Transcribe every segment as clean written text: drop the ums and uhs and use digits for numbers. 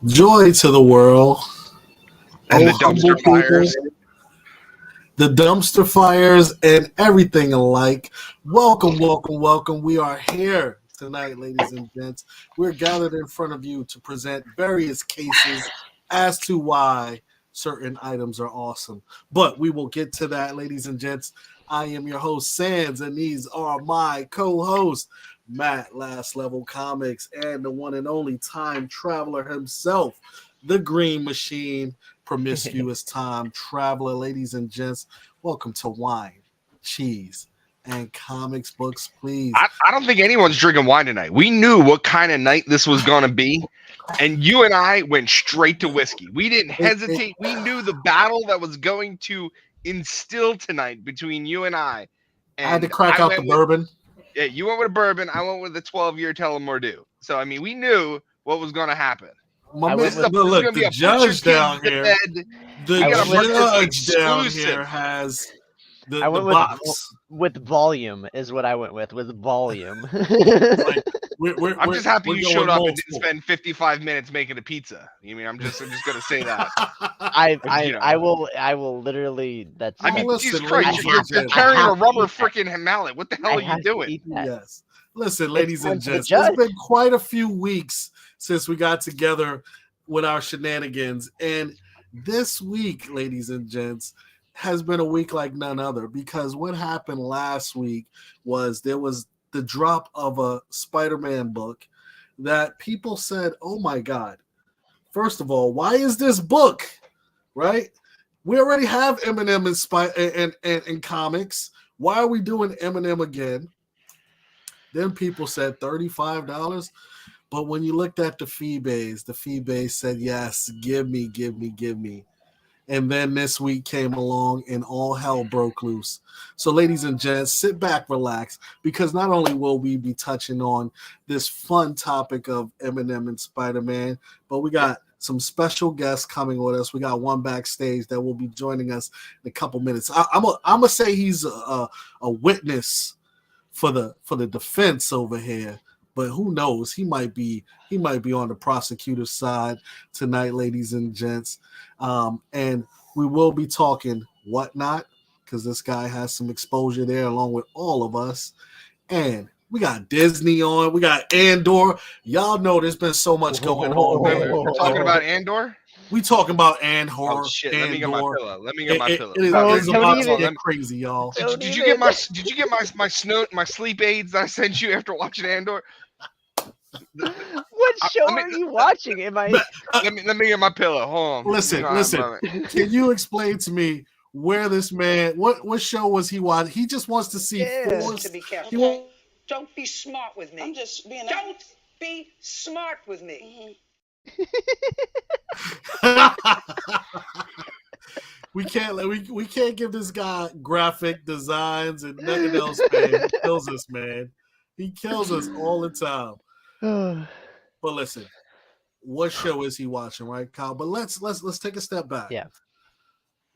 Joy to the world. And the humble dumpster fires. the dumpster fires, and everything alike. Welcome, welcome, welcome. We are here tonight, ladies and gents. We're gathered in front of you to present various cases as to why certain items are awesome. But we will get to that, ladies and gents. I am your host, Sands, and these are my co hosts, Matt Last Level Comics, and the one and only time traveler himself, the Green Machine, promiscuous time traveler. Ladies and gents, welcome to Wine, Cheese, and Comics Books, please. I don't think anyone's drinking wine tonight. We knew what kind of night this was going to be. And you and I went straight to whiskey. We didn't hesitate. We knew the battle that was going to instill tonight between you and I. And I had to crack out the bourbon. Yeah, you went with a bourbon. I went with the 12-year Tullamore. So, I mean, we knew what was going to happen. The judge down here. The judge down here has the box. With volume is what I went with volume. I'm just happy you showed up and didn't spend 55 minutes making a pizza. I mean, I'm just gonna say that. I will literally. That's. I mean, Jesus Christ, you're carrying a rubber freaking mallet. What the hell are you doing? Yes. Listen, ladies and gents, it's been quite a few weeks since we got together with our shenanigans, and this week, ladies and gents, has been a week like none other, because what happened last week was there was the drop of a Spider-Man book that people said, oh my God, first of all, why is this book, right? We already have Eminem in comics. Why are we doing Eminem again? Then people said $35. But when you looked at the fee base said, yes, give me. And then this week came along and all hell broke loose. So, ladies and gents, sit back, relax, because not only will we be touching on this fun topic of Eminem and Spider-Man, but we got some special guests coming with us. We got one backstage that will be joining us in a couple minutes. I'm gonna say he's a witness for the defense over here. But who knows? He might be on the prosecutor's side tonight, ladies and gents. And we will be talking whatnot, because this guy has some exposure there along with all of us. And we got Disney on. We got Andor. Y'all know there's been so much going on. We're talking about Andor? We talking about Andor. Oh shit! Let me get my pillow. It is about to get crazy, y'all. Did you get my sleep aids that I sent you after watching Andor? What show are you watching? Am I? Let me get my pillow. Hold on. Listen. Can you explain to me where this man? What show was he watching? He just wants to see Force. To be careful. Don't be smart with me. I'm just being. Don't be smart with me. We can't give this guy graphic designs and nothing else, man. He kills us, man. He kills us all the time. But listen, what show is he watching, right, Kyle? But let's take a step back. Yeah.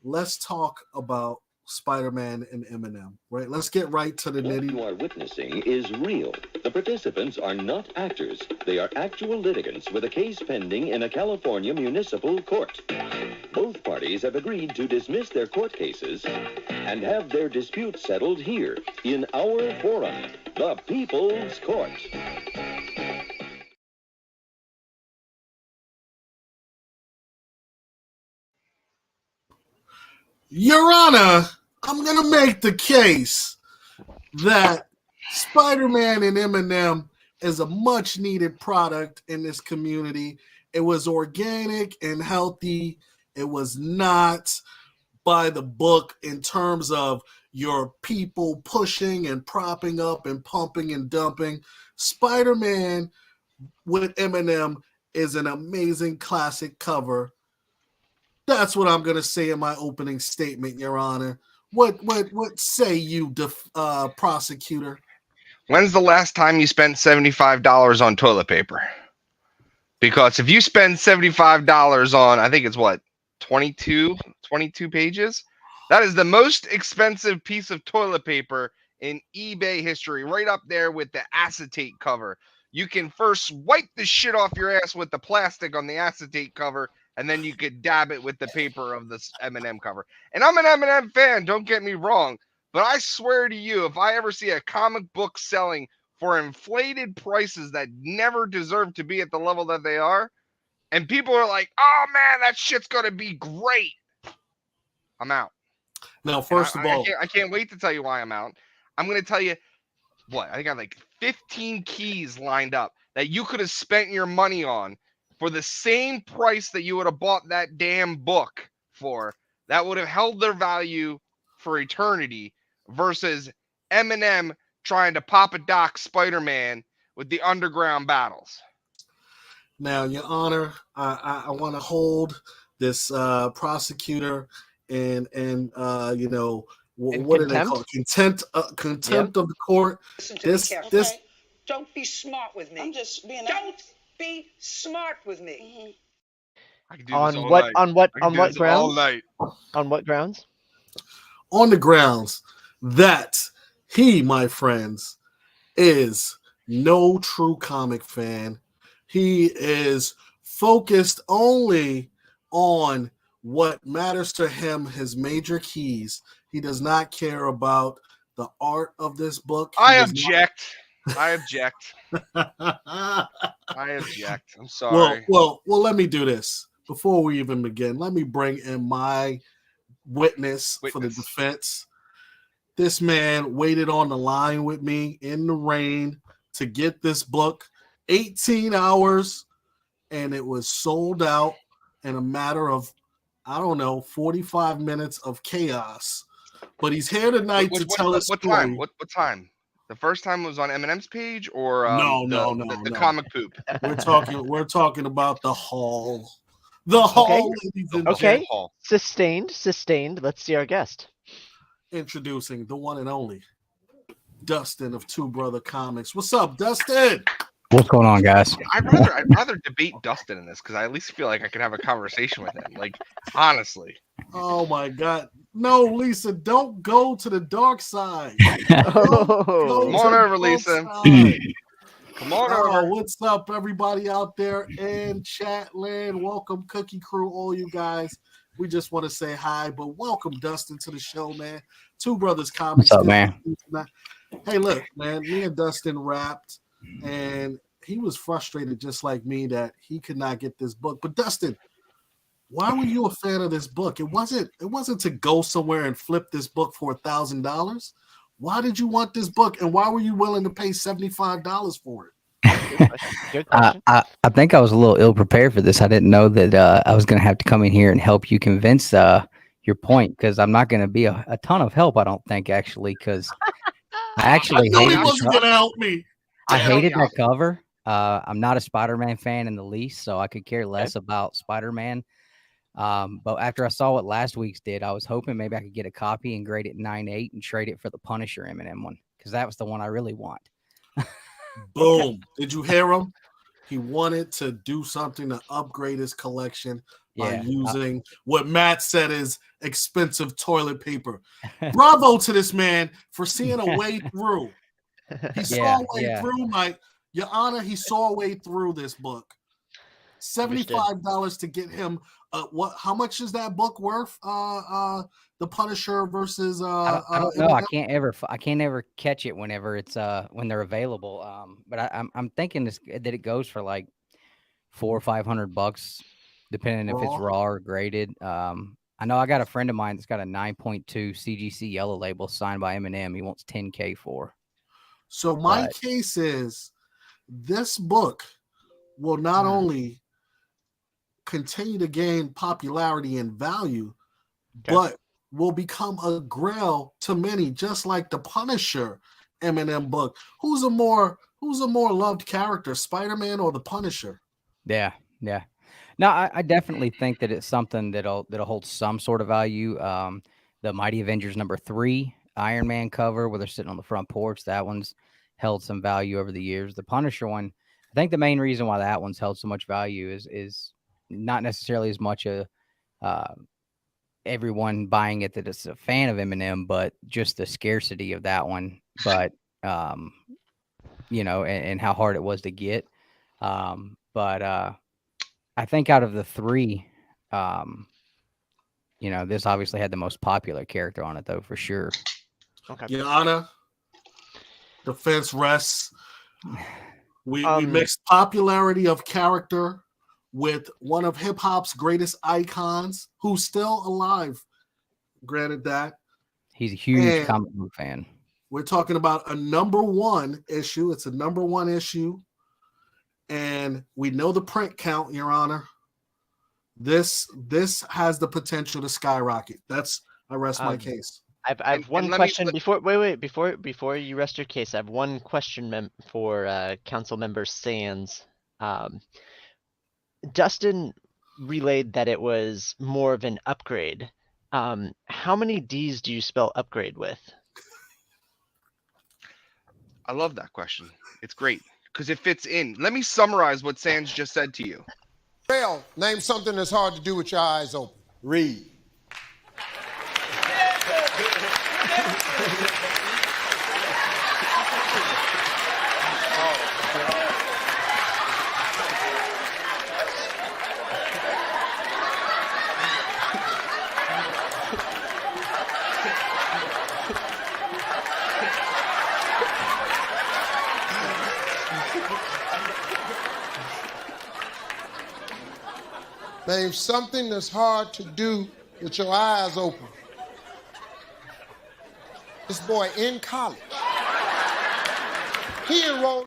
Let's talk about Spider-Man and Eminem, right? Let's get right to the nitty. What you are witnessing is real. The participants are not actors. They are actual litigants with a case pending in a California municipal court. Both parties have agreed to dismiss their court cases and have their dispute settled here in our forum, the People's Court. Your Honor, I'm going to make the case that Spider-Man and Eminem is a much-needed product in this community. It was organic and healthy. It was not by the book in terms of your people pushing and propping up and pumping and dumping. Spider-Man with Eminem is an amazing classic cover. That's what I'm going to say in my opening statement, Your Honor. What say you, prosecutor? When's the last time you spent $75 on toilet paper? Because if you spend $75 on, I think it's what, 22 pages? That is the most expensive piece of toilet paper in eBay history, right up there with the acetate cover. You can first wipe the shit off your ass with the plastic on the acetate cover, and then you could dab it with the paper of this M&M cover. And I'm an M&M fan, don't get me wrong, but I swear to you, if I ever see a comic book selling for inflated prices that never deserve to be at the level that they are, and people are like, oh man, that shit's gonna be great, I'm out. Now, first of all, I can't wait to tell you why I'm out. I'm gonna tell you what I think I have like 15 keys lined up that you could have spent your money on for the same price that you would have bought that damn book for, that would have held their value for eternity, versus Eminem trying to Papa Doc Spider-Man with the underground battles. Now, Your Honor, I want to hold this prosecutor and you know, what do they call it? Contempt of the court. Listen to me carefully. Okay. Don't be smart with me. I'm just being. Don't be smart with me. I can do this all night. On what grounds? All night. On what grounds? On the grounds that he, my friends, is no true comic fan. He is focused only on what matters to him, his major keys. He does not care about the art of this book. I object. I object. I object. I'm sorry. Well, let me do this. Before we even begin, let me bring in my witness for the defense. This man waited on the line with me in the rain to get this book. 18 hours, and it was sold out in a matter of, I don't know, 45 minutes of chaos. But he's here tonight to tell us what time. What time? The first time was on Eminem's page, or the comic poop. We're talking about the Hall. The Hall. Okay. Sustained. Let's see our guest. Introducing the one and only Dustin of Two Brother Comics. What's up, Dustin? What's going on, guys? I'd rather debate Dustin in this, because I at least feel like I could have a conversation with him. Like, honestly. Oh my God. No, Lisa, don't go to the dark side. Come on over, Lisa. Come on over. What's up, everybody out there in chat land? Welcome, Cookie Crew, all you guys. We just want to say hi, but welcome, Dustin, to the show, man. Two Brothers Comics. What's up, man? Hey, look, man, me and Dustin rapped, and he was frustrated just like me that he could not get this book. But Dustin, why were you a fan of this book? It wasn't to go somewhere and flip this book for $1,000. Why did you want this book, and why were you willing to pay $75 for it? Good question. I think I was a little ill prepared for this. I didn't know that I was going to have to come in here and help you convince your point, because I'm not going to be a ton of help, I don't think, actually, because I actually I he wasn't going to help me. I hated that cover. I'm not a Spider-Man fan in the least, so I could care less about Spider-Man. But after I saw what last week's did, I was hoping maybe I could get a copy and grade it 9.8 and trade it for the Punisher Eminem one, because that was the one I really want. Boom. Did you hear him? He wanted to do something to upgrade his collection by using what Matt said is expensive toilet paper. Bravo to this man for seeing a way through. He saw a way through, Your Honor, he saw a way through this book. $75 to get him. How much is that book worth? The Punisher versus I don't know. I can't ever catch it whenever it's when they're available. But I'm thinking that it goes for like $400 or $500, depending if it's raw or graded. I know I got a friend of mine that's got a 9.2 CGC yellow label signed by Eminem. He wants $10K for. So my case is, this book will not only continue to gain popularity and value, but will become a grail to many, just like the Punisher Eminem book. Who's a more loved character, Spider-Man or the Punisher? Yeah. No, I definitely think that it's something that'll hold some sort of value. The Mighty Avengers #3 Iron Man cover, where they're sitting on the front porch, that one's held some value over the years. The Punisher one, I think the main reason why that one's held so much value is not necessarily as much everyone buying it that is a fan of Eminem, but just the scarcity of that one. but you know, and how hard it was to get. But I think out of the three, you know, this obviously had the most popular character on it, though, for sure. Okay. Your Honor, defense rests. We mixed popularity of character with one of hip hop's greatest icons, who's still alive. Granted that he's a huge comic book fan. We're talking about a #1 issue. It's a #1 issue, and we know the print count, Your Honor. This has the potential to skyrocket. I rest my case. I have one question before you rest your case. I have one question for Council Member Sands. Dustin relayed that it was more of an upgrade. How many D's do you spell upgrade with? I love that question. It's great because it fits in. Let me summarize what Sands just said to you. Rail, name something that's hard to do with your eyes open. Read. Name something that's hard to do with your eyes open. This boy in college. He enrolled.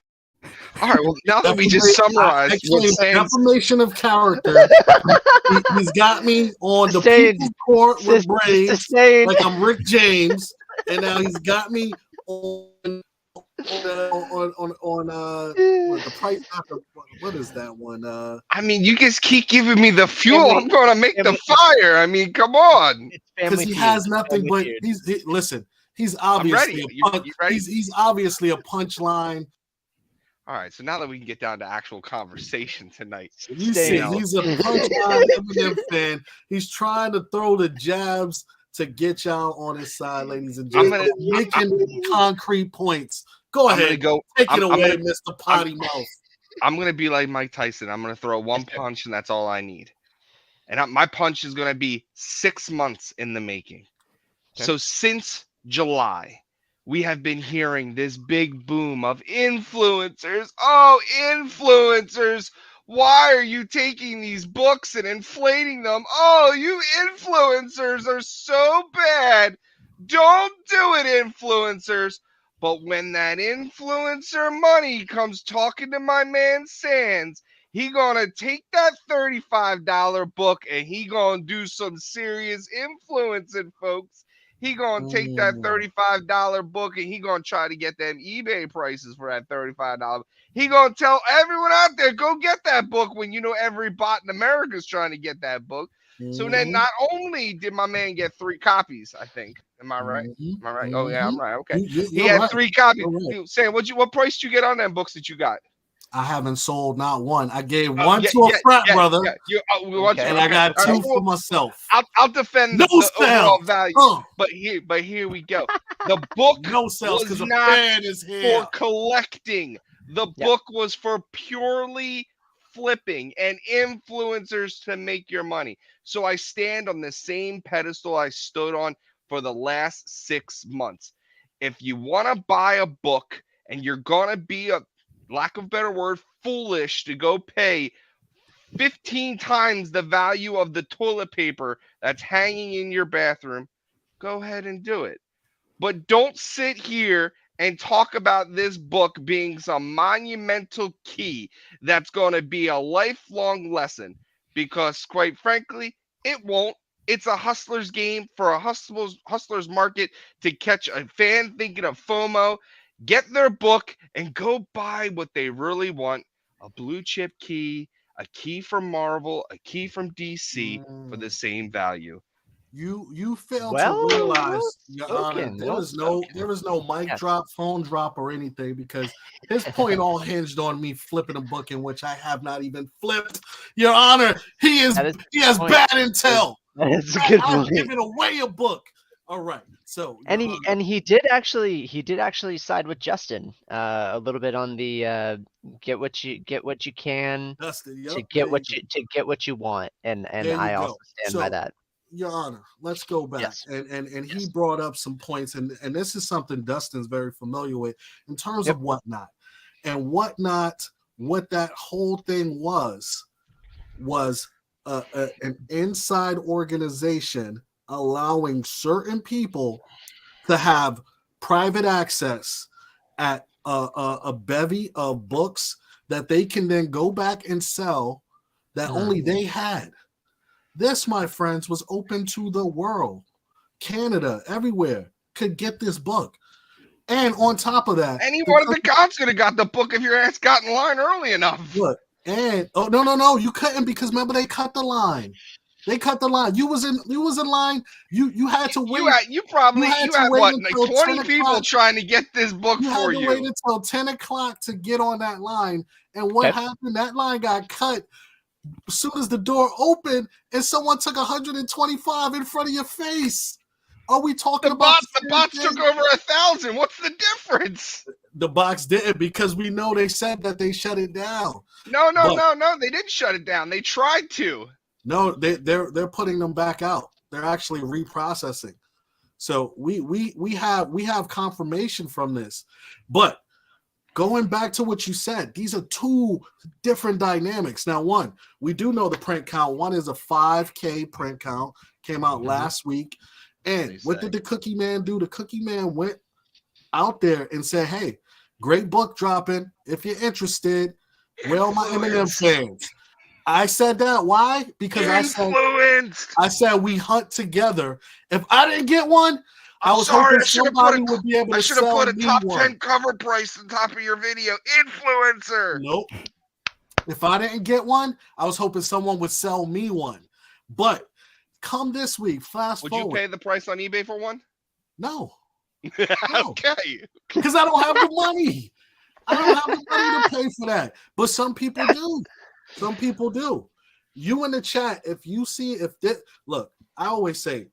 All right, well, now that we just summarized defamation of character, he's got me on the people's court with braids, like I'm Rick James, and now he's got me on the price. What is that one? I mean, you just keep giving me the fuel. I'm going to make the fire. I mean, come on. Because he has nothing but listen. He's obviously he's obviously a punchline. All right, so now that we can get down to actual conversation tonight, you see, he's a punchline Eminem fan. He's trying to throw the jabs to get y'all on his side, ladies and gentlemen. Making concrete points. Go ahead, take it away, Mr. Potty Mouth. I'm gonna be like Mike Tyson. I'm gonna throw one punch, and that's all I need. And my punch is gonna be 6 months in the making. Okay. So since July, we have been hearing this big boom of influencers. Oh, influencers. Why are you taking these books and inflating them? Oh, you influencers are so bad. Don't do it, influencers. But when that influencer money comes talking to my man Sands, he gonna take that $35 book and he gonna do some serious influencing, folks. He gonna take that $35 book and he gonna try to get them eBay prices for that $35. He gonna tell everyone out there, go get that book when you know every bot in America is trying to get that book. So then not only did my man get 3 copies, I think. Am I right? Am I right? Oh yeah, I'm right. Okay. He had 3 copies. Sam, what price did you get on them books that you got? I haven't sold not one. I gave one to a frat brother, and I got 2 for myself. I'll defend the overall value, but here we go. The book was not for collecting. The book was for purely flipping and influencers to make your money. So I stand on the same pedestal I stood on for the last 6 months. If you want to buy a book and you're gonna be a lack of better word, foolish to go pay 15 times the value of the toilet paper that's hanging in your bathroom, go ahead and do it. But don't sit here and talk about this book being some monumental key that's going to be a lifelong lesson, because quite frankly, it won't. It's a hustler's game for a hustler's market to catch a fan thinking of FOMO. Get their book and go buy what they really want. A blue chip key, a key from Marvel, a key from DC for the same value. You fail to realize, Your Honor, there is no mic drop, phone drop, or anything, because his point all hinged on me flipping a book in which I have not even flipped. Your Honor, he has bad intel. That's a good I'm giving away a book. All right. So And he did actually side with Justin a little bit on the get what you can Dustin, to yep, get what you want, and there you I go. also stand by So, that. Your Honor, let's go back. Yes. And he brought up some points, and this is something Dustin's very familiar with in terms of Whatnot. And Whatnot, what that whole thing was an inside organization allowing certain people to have private access at a bevy of books that they can then go back and sell that only they had. This, my friends, was open to the world. Canada, everywhere could get this book. And on top of that, any one of the cops could have got the book if your ass got in line early enough. Look, and no, you couldn't, because remember they cut the line. They cut the line. You was in line. You had to wait. You had what, like 20 people trying to get this book for you. You had to wait until 10 o'clock to get on that line. And what happened? That line got cut as soon as the door opened, and someone took 125 in front of your face. Are we talking about the bots took over 1,000? What's the difference? The box didn't, because we know they said that they shut it down. No, they didn't shut it down. They tried to. No, they're putting them back out. They're actually reprocessing. So we have confirmation from this. But going back to what you said, these are two different dynamics. Now, one, we do know the print count. One is a 5K print count, came out last week. And what did the Cookie Man do? The Cookie Man went out there and said, hey, great book dropping. If you're interested, where are my Eminem fans? I said that. Why? Because I said we hunt together. If I didn't get one, I was hoping somebody would be able to sell me one. I should have put a top 10 cover price on top of your video. Influencer. Nope. If I didn't get one, I was hoping someone would sell me one. But come this week, fast forward. Would you pay the price on eBay for one? No. Okay. Because I don't have the money. I don't have the money to pay for that. But some people do. Some people do. You in the chat, if you see, look, I always say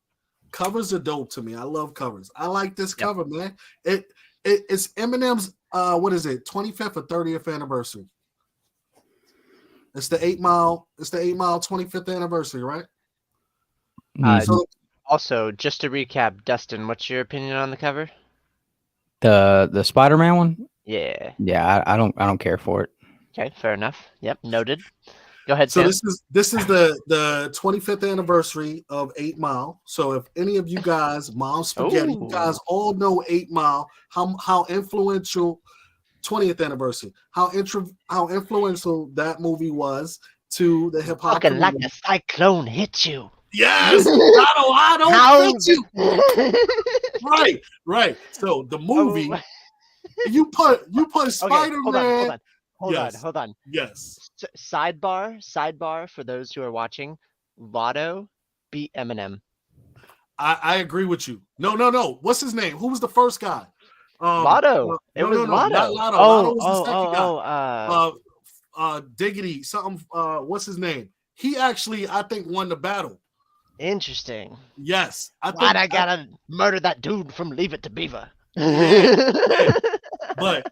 covers are dope to me. I love covers. I like this cover, man. It's Eminem's 25th or 30th anniversary. It's the 8 Mile 25th anniversary, right? Also, just to recap, Dustin, what's your opinion on the cover? The Spider-Man one? Yeah. Yeah, I don't care for it. Okay, fair enough. Yep, noted. Go ahead, So Sam. this is the 25th anniversary of 8 Mile. So if any of you guys, Mom Spaghetti, you guys all know 8 Mile, how influential 20th anniversary, how influential that movie was to the hip hop. Fucking like a cyclone hit you. Yes, I don't hit you. Right. So the movie, you put Spider-Man. Hold on. Yes. Sidebar for those who are watching. Lotto beat Eminem. I agree with you. No. What's his name? Who was the first guy? Lotto. It was Lotto. Not Lotto. Lotto was the second guy. Diggity, something. What's his name? He actually, I think, won the battle. Interesting. Yes. I gotta murder that dude from Leave It to Beaver. Yeah. But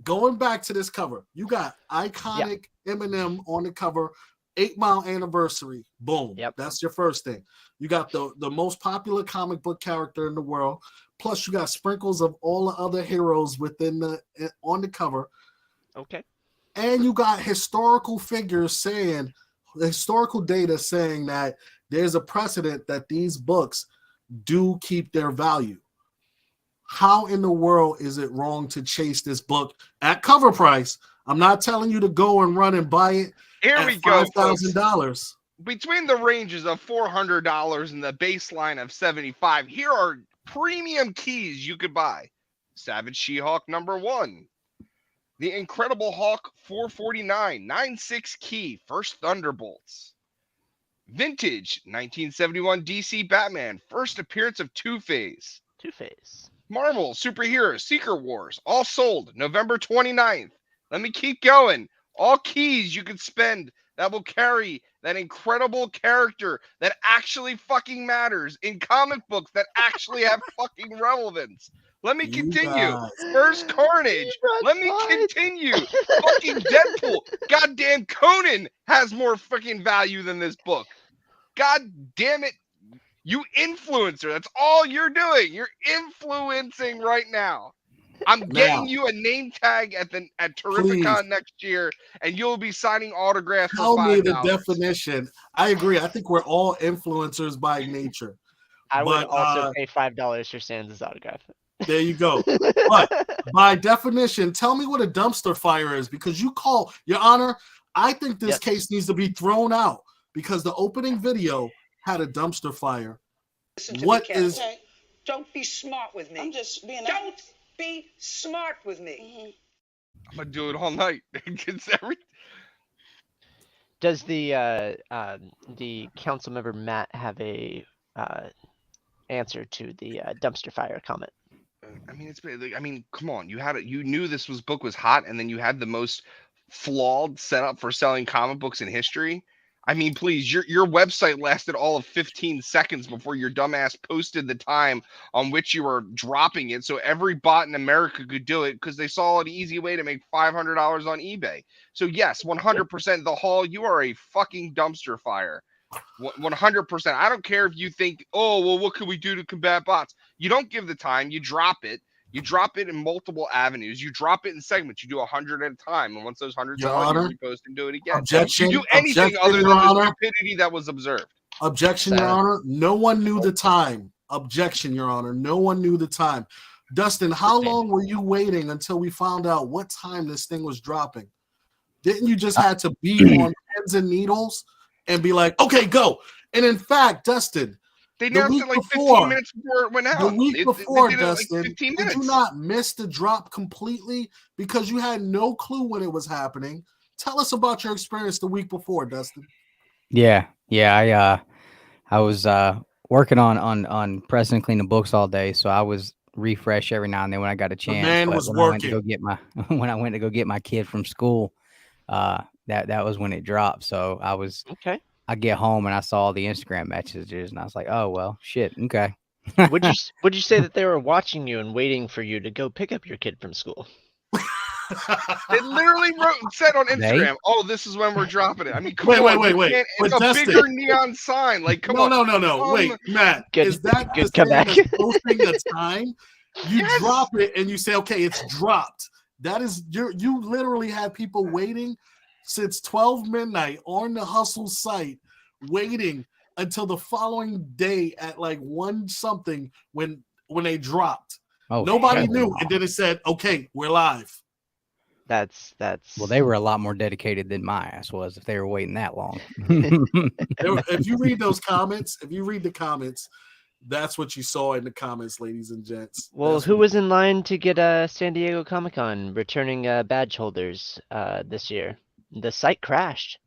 going back to this cover, you got iconic Eminem on the cover, 8 Mile anniversary. Boom. Yep. That's your first thing. You got the most popular comic book character in the world. Plus, you got sprinkles of all the other heroes on the cover. Okay. And you got historical data saying that there's a precedent that these books do keep their value. How in the world is it wrong to chase this book at cover price? I'm not telling you to go and run and buy it. Here we go, $5,000. Between the ranges of $400 and the baseline of $75, here are premium keys you could buy. Savage She-Hulk #1. The Incredible Hulk 449, 9.6 key, first Thunderbolts. Vintage 1971 DC Batman, first appearance of Two-Face. Marvel Superheroes Secret Wars, all sold November 29th. Let me keep going. All keys you can spend that will carry that incredible character that actually fucking matters in comic books that actually have fucking relevance. Let me continue. First Carnage. Let me continue. Fucking Deadpool. Goddamn Conan has more freaking value than this book. God damn it. You influencer. That's all you're doing. You're influencing right now. I'm getting you a name tag at Terrificon next year, and you'll be signing autographs for $5. Tell me the definition. I agree. I think we're all influencers by nature. I would also pay $5 for Sans' autograph. There you go. But by definition, tell me what a dumpster fire is, because you call, Your Honor, I think this case needs to be thrown out because the opening video had a dumpster fire. What is? Okay. Don't be smart with me. I'm just being. Don't be smart with me. I'm gonna do it all night. Does the council member Matt have a answer to the dumpster fire comment? I mean, come on. You knew this book was hot, and then you had the most flawed setup for selling comic books in history. I mean, please, your website lasted all of 15 seconds before your dumbass posted the time on which you were dropping it, so every bot in America could do it because they saw an easy way to make $500 on eBay. So yes, 100% the Hall, you are a fucking dumpster fire. 100%. I don't care if you think, oh, well, what can we do to combat bots? You don't give the time. You drop it. You drop it in multiple avenues. You drop it in segments. You do 100 at a time. And once those 100 are done, you repost and do it again. Objection. You do anything other than the stupidity that was observed. Objection, Your Honor. No one knew the time. Objection, Your Honor. No one knew the time. Dustin, how long were you waiting until we found out what time this thing was dropping? Didn't you just have to be on pins and needles and be like, okay, go? And in fact, Dustin, they announced it like 15 minutes before it went out. The week before, Dustin, like did you not miss the drop completely because you had no clue when it was happening? Tell us about your experience the week before, Dustin. Yeah. I was working on pressing and cleaning books all day, so I was refresh every now and then when I got a chance. The man was working. When I went to go get my kid from school, that was when it dropped. So I was okay. I get home and I saw the Instagram messages and I was like, oh, well, shit. Okay. Would you say that they were watching you and waiting for you to go pick up your kid from school? They literally said on Instagram, "Oh, this is when we're dropping it." I mean, wait. It's a bigger neon sign. Like, come on. No. Wait, Matt, is that good comeback? Posting the time? You drop it and you say, "Okay, it's dropped." That is, you literally had people waiting since 12 midnight on the Hustle site, waiting until the following day at like 1 something when they dropped. Oh, nobody knew, and then it said, "Okay, we're live." That's well, they were a lot more dedicated than my ass was if they were waiting that long. If you read those comments, that's what you saw in the comments, ladies and gents. Well, who was in line to get San Diego Comic-Con returning badge holders this year? The site crashed.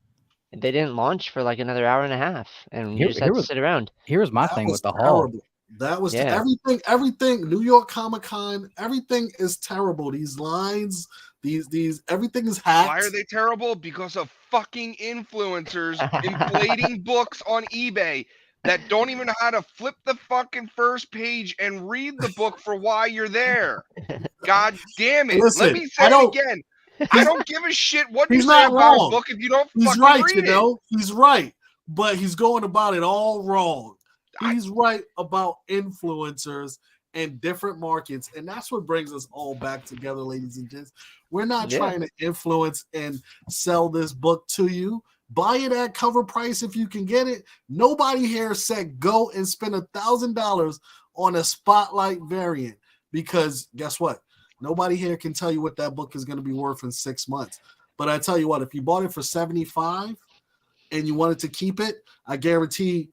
They didn't launch for like another hour and a half, and you just had to sit around. Here's my thing with the Hall. That was everything. New York Comic-Con, everything is terrible. These lines, these everything is hacked. Why are they terrible? Because of fucking influencers inflating books on eBay that don't even know how to flip the fucking first page and read the book for why you're there. God damn it. Listen, let me say it again. I don't give a shit what you say about a book if you don't fucking read it. He's right, but he's going about it all wrong. He's right about influencers and different markets, and that's what brings us all back together, ladies and gents. We're not trying to influence and sell this book to you. Buy it at cover price if you can get it. Nobody here said go and spend $1,000 on a Spotlight variant, because guess what? Nobody here can tell you what that book is going to be worth in 6 months. But I tell you what, if you bought it for $75 and you wanted to keep it, I guarantee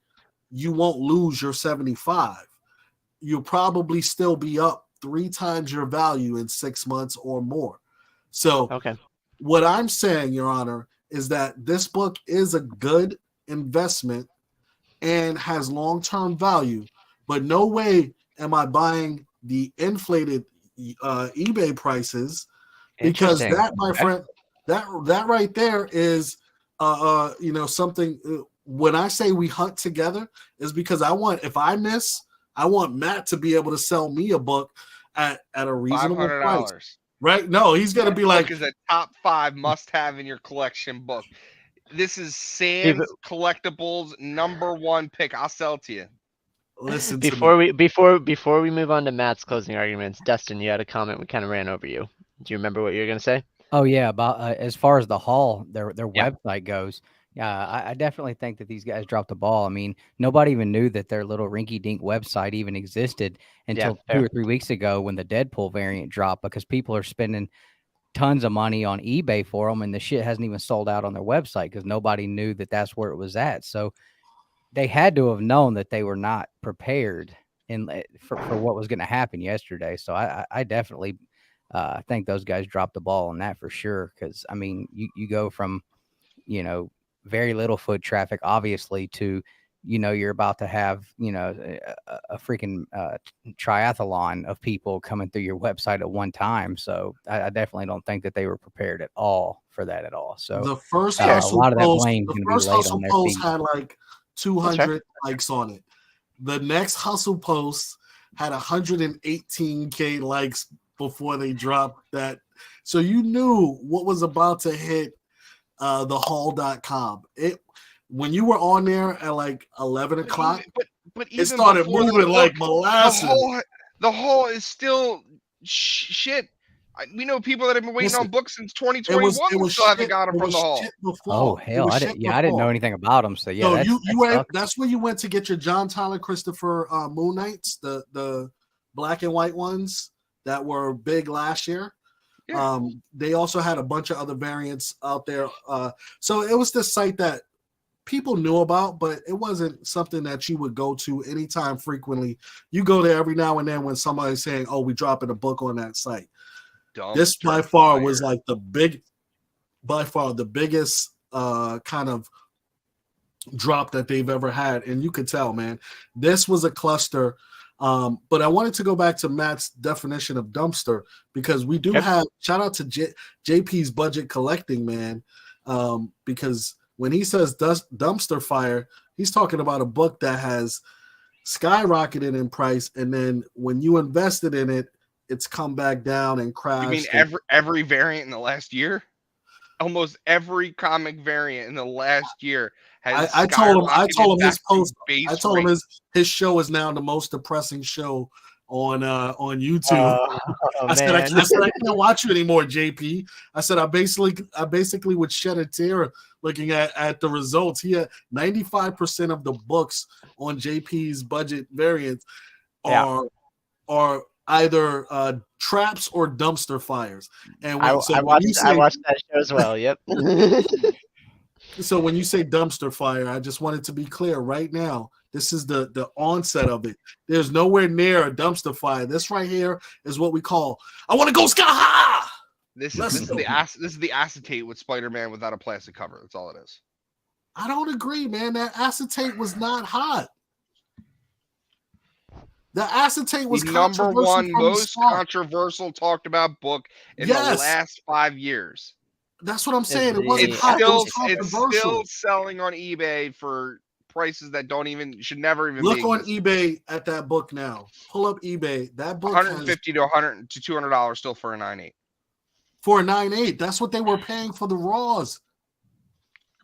you won't lose your $75. You'll probably still be up 3 times your value in 6 months or more. So what I'm saying, Your Honor, is that this book is a good investment and has long-term value, but no way am I buying the inflated eBay prices, because that, my friend, that right there is something. When I say we hunt together, is because if I miss, I want Matt to be able to sell me a book at a reasonable price. Right? No, he's gonna be like, book is a top 5 must-have in your collection book. This is Sam's Collectibles #1 pick. I'll sell it to you. Listen, before we move on to Matt's closing arguments, Dustin, you had a comment. We kind of ran over you. Do you remember what you were gonna say? Oh yeah, about as far as the Hall, their website goes. Yeah, I definitely think that these guys dropped the ball. I mean, nobody even knew that their little rinky-dink website even existed until 2 or 3 weeks ago when the Deadpool variant dropped, because people are spending tons of money on eBay for them, and the shit hasn't even sold out on their website because nobody knew that that's where it was at. So they had to have known that they were not prepared for what was going to happen yesterday. So I definitely think those guys dropped the ball on that for sure. Because I mean, you go from very little foot traffic, obviously, to you're about to have a freaking triathlon of people coming through your website at one time. So I definitely don't think that they were prepared at all for that at all. So the first a lot of that blame is going to be laid on their feet. Had like 200 likes on it. The next hustle post had 118K likes before they dropped that. So you knew what was about to hit thehall.com. When you were on there at like 11 o'clock, but it started moving like molasses. The Hall is still shit. We know people that have been waiting on books since 2021 still haven't got them from the Hall. Oh hell, I didn't know anything about them. So yeah, that's where you went to get your John Tyler Christopher Moon Knights, the black and white ones that were big last year. Yeah. They also had a bunch of other variants out there. So it was this site that people knew about, but it wasn't something that you would go to anytime frequently. You go there every now and then when somebody's saying, "Oh, we dropping a book on that site." This by far was like the biggest kind of drop that they've ever had, and you could tell, man, this was a cluster. But I wanted to go back to Matt's definition of dumpster, because we do have shout out to JP's budget collecting, man, because when he says dumpster fire, he's talking about a book that has skyrocketed in price, and then when you invested in it, it's come back down and crashed. You mean every variant in the last year? Almost every comic variant in the last year has. I told him his post. I told him his show is now the most depressing show on YouTube. I said I can't watch you anymore, JP. I said I basically would shed a tear looking at the results. He had 95% of the books on JP's budget variants are either traps or dumpster fires. And I watched that show as well. Yep. So when you say dumpster fire, I just wanted to be clear right now. This is the onset of it. There's nowhere near a dumpster fire. This right here is what we call, I want to go sky high. This is the acetate with Spider-Man without a plastic cover. That's all it is. I don't agree, man. That acetate was not hot. The acetate was the #1 most controversial talked about book in the last 5 years. That's what I'm saying. It wasn't hot. It's still selling on eBay for prices that should never even look on eBay at that book now. Pull up eBay. That book $150 to $200 still for a 9.8. For a 9.8, that's what they were paying for the Raws.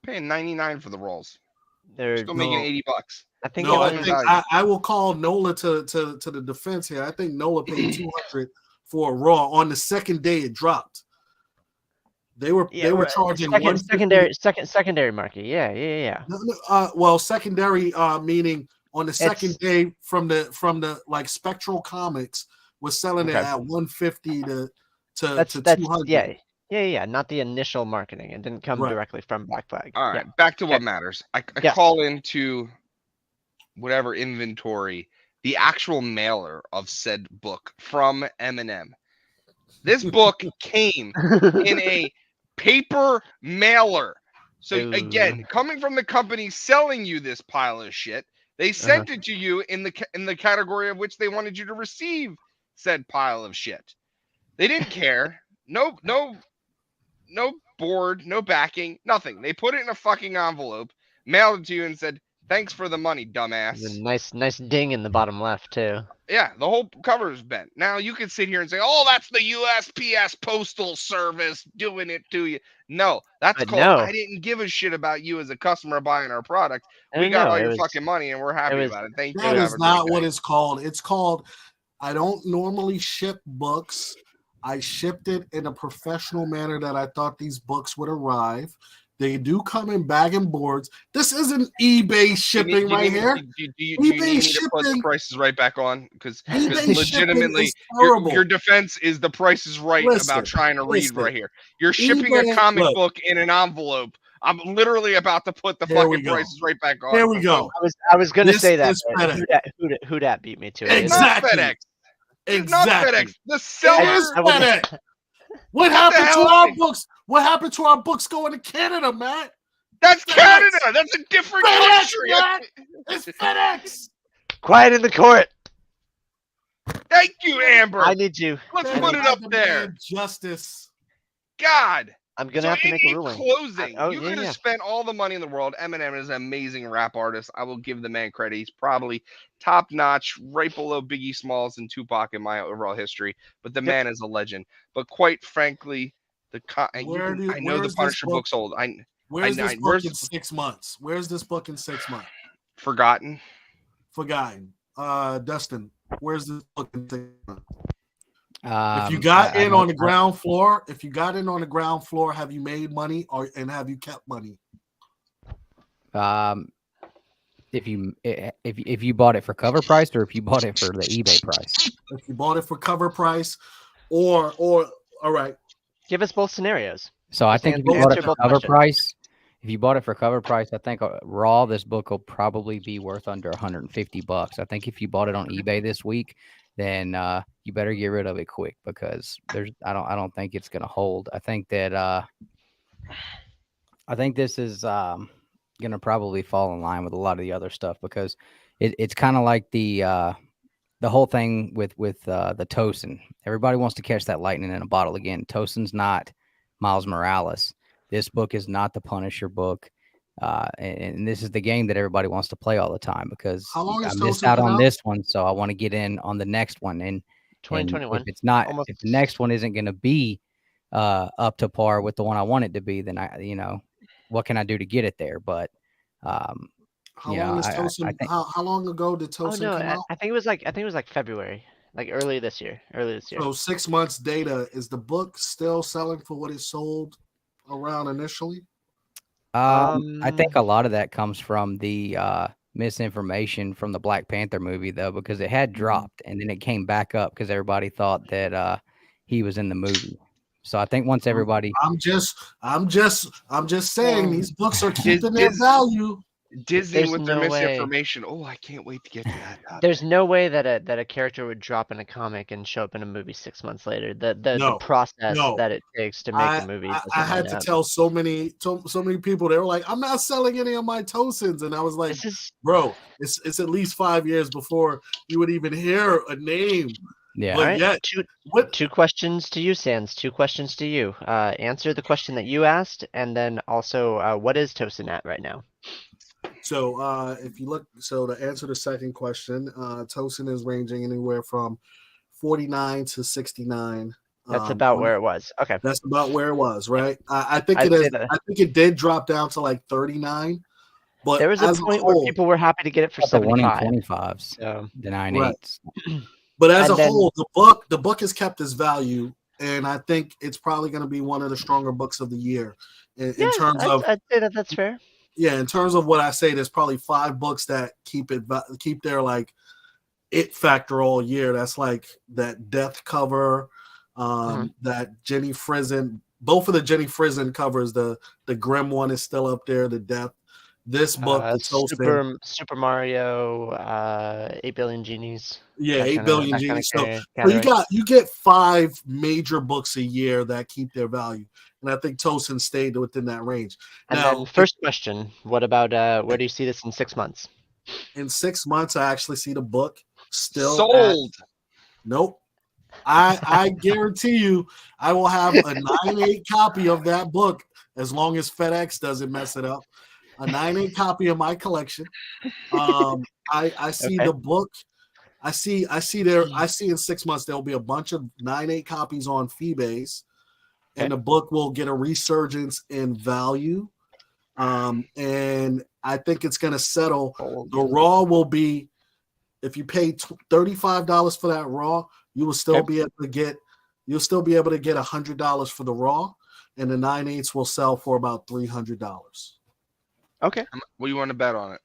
Paying $99 for the Raws. They're still making $80. I think I will call Nola to the defense here. I think Nola paid $200 for a Raw on the second day it dropped. They were charging secondary market. Yeah. Well, secondary meaning on the second day from the like Spectral Comics was selling it at $150 to $200. Yeah. Not the initial marketing. It didn't come directly from Black Flag. All right, back to what matters. I call into whatever inventory the actual mailer of said book from M&M. This book came in a paper mailer. So again, coming from the company selling you this pile of shit, they sent it to you in the category of which they wanted you to receive said pile of shit. They didn't care. No board, no backing, nothing. They put it in a fucking envelope, mailed it to you, and said, "Thanks for the money, dumbass." There's a nice ding in the bottom left too. Yeah, the whole cover is bent. Now you can sit here and say, "Oh, that's the USPS Postal Service doing it to you." No, that's called I didn't give a shit about you as a customer buying our product. We got all your fucking money and we're happy about it. Thank you. That is not what it's called. It's called, I don't normally ship books. I shipped it in a professional manner that I thought these books would arrive. They do come in bag and boards. This isn't eBay shipping right here. Do you need me to put the prices right back on? Because legitimately, your defense is the price is right about trying to read right here. You're shipping a comic book in an envelope. I'm literally about to put the fucking prices right back on. There we go. I was going to say that. Who dat beat me to it. Exactly. Not FedEx. Not FedEx. The seller is FedEx. What happened to our books? What happened to our books going to Canada, Matt? That's Canada. That's a different country. Matt. It's FedEx. Quiet in the court. Thank you, Amber. I need you. Let's put it up there. Justice. God. I'm gonna have to make a ruling. Closing. You could have spent all the money in the world. Eminem is an amazing rap artist. I will give the man credit. He's probably top notch, right below Biggie Smalls and Tupac in my overall history. But the man is a legend. But quite frankly, I know the Punisher book's old. Where's this book in 6 months? Where's this book in 6 months? Forgotten. Dustin, where's this book in 6 months? If you got in on the ground floor, have you made money and have you kept money? If you bought it for cover price or if you bought it for the eBay price. If you bought it for cover price, or all right. Give us both scenarios. So I think if you bought it for cover price, I think raw this book will probably be worth under $150. I think if you bought it on eBay this week, then you better get rid of it quick because I don't think it's gonna hold. I think that this is gonna probably fall in line with a lot of the other stuff because it's kind of like the whole thing with the Tosin. Everybody wants to catch that lightning in a bottle again. Tosin's not Miles Morales. This book is not the Punisher book. And this is the game that everybody wants to play all the time because I missed out on this one, so I want to get in on the next one. And 2021. If it's not, if the next one isn't going to be up to par with the one I want it to be, then what can I do to get it there? But how long ago did Tosin come out? I think it was like February, like early this year. So 6 months data. Is the book still selling for what it sold around initially? I think a lot of that comes from the misinformation from the Black Panther movie, though, because it had dropped and then it came back up because everybody thought that he was in the movie. So I think once everybody, I'm just saying these books are keeping their value. Disney with their misinformation. Oh, I can't wait to get to that. There's no way that a character would drop in a comic and show up in a movie 6 months later. The process that it takes to make a movie. I had to tell so many people. They were like, "I'm not selling any of my Tosins," and I was like, "Bro, it's at least 5 years before you would even hear a name." Yeah. All right. Two questions to you, Sans. 2 questions to you. Answer the question that you asked, and then also, what is Tosin at right now? So if you look, to answer the second question, Tosin is ranging anywhere from 49 to 69. That's about where it was. Okay. That's about where it was, right? I think it is. I think it did drop down to like 39. But there was a point where people were happy to get it for 75. 25s, so the 9.8s. But as a whole, the book has kept its value, and I think it's probably going to be one of the stronger books of the year in terms of. I'd say that's fair. Yeah, in terms of what I say, there's probably 5 books that keep their like it factor all year. That's like that Death cover, that Jenny Frizen. Both of the Jenny Frizen covers, the Grimm one is still up there. The Death. This book, Super Mario, 8 Billion Genies. Yeah, 8 Billion Genies. So you get 5 major books a year that keep their value. And I think Tosin stayed within that range. And then first question, what about where do you see this in 6 months? In 6 months, I actually see the book still sold. Nope. I guarantee you I will have a 9.8 copy of that book as long as FedEx doesn't mess it up. A 9/8 copy of my collection. I see the book. I see in 6 months there'll be a bunch of 9/8 copies on Feebase, and the book will get a resurgence in value. And I think it's going to settle. The raw will be, if you pay $35 for that raw, you will still be able to get $100 for the raw, and the 9/8 will sell for about $300. Okay. What do you want to bet on it?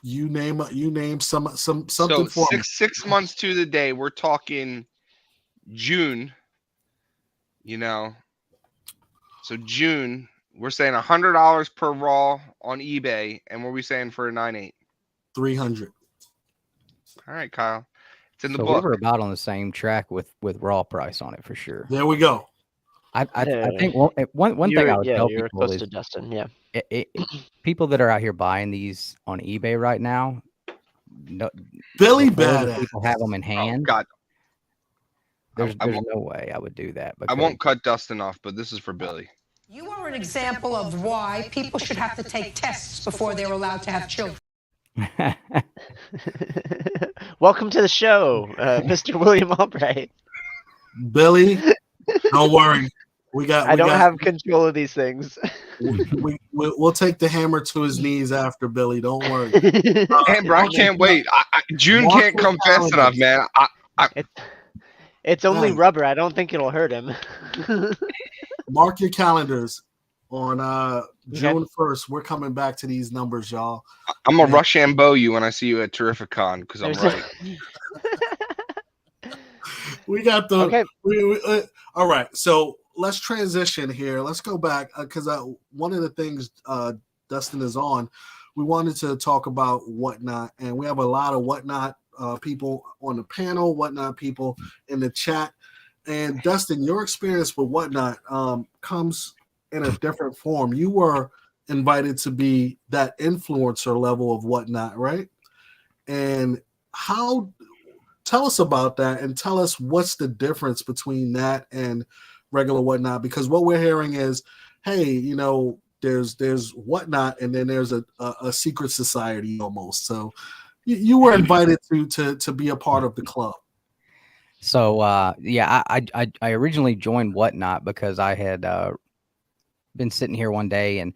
You name something so for me. 6 months to the day. We're talking June. So June, we're saying $100 per raw on eBay, and what are we saying for a 9/8? $300. All right, Kyle. It's in the so book. We were about on the same track with raw price on it for sure. There we go. I think one thing I would tell you're people close is to Dustin. Yeah. People that are out here buying these on eBay right now, Billy before Badass. people have them in hand. God. There's no way I would do that. I won't cut Dustin off, but this is for Billy. You are an example of why people should have to take tests before they're allowed to have children. Welcome to the show, Mr. William Albright. Billy, don't worry. I don't have control of these things. We'll take the hammer to his knees after Billy. Don't worry. Amber, I can't wait. June can't come fast enough, man. It's only rubber. I don't think it'll hurt him. Mark your calendars on June 1st. We're coming back to these numbers, y'all. I'm gonna Rushambo you when I see you at Terrificon because I'm right. We got the okay. All right, so let's transition here. Let's go back because one of the things Dustin is on, we wanted to talk about Whatnot, and we have a lot of Whatnot people on the panel, Whatnot people in the chat. And Dustin, your experience with Whatnot comes in a different form. You were invited to be that influencer level of Whatnot, right? And tell us about that, and tell us what's the difference between that and regular Whatnot, because what we're hearing is, hey, there's Whatnot, and then there's a secret society almost. So you were invited to be a part of the club. So I originally joined Whatnot because I had been sitting here one day and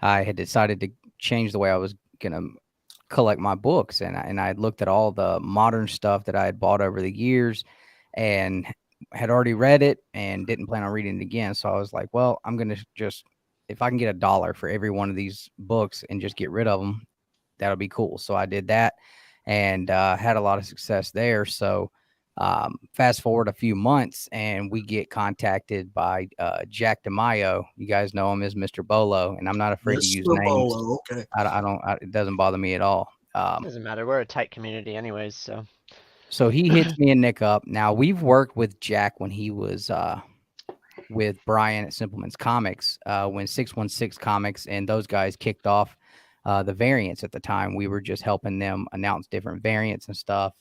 I had decided to change the way I was gonna collect my books, and I had looked at all the modern stuff that I had bought over the years and had already read it and didn't plan on reading it again. So I was like, well, I'm gonna just, if I can get $1 for every one of these books and just get rid of them, that'll be cool. So I did that and had a lot of success there. So fast forward a few months and we get contacted by Jack DeMaio. You guys know him as Mr. Bolo, and I'm not afraid to use names. Bolo, okay. It doesn't bother me at all. Doesn't matter. We're a tight community anyways. So he hits me and Nick up. Now we've worked with Jack when he was with Brian at Simpleman's Comics, when 616 Comics and those guys kicked off the variants at the time. We were just helping them announce different variants and stuff.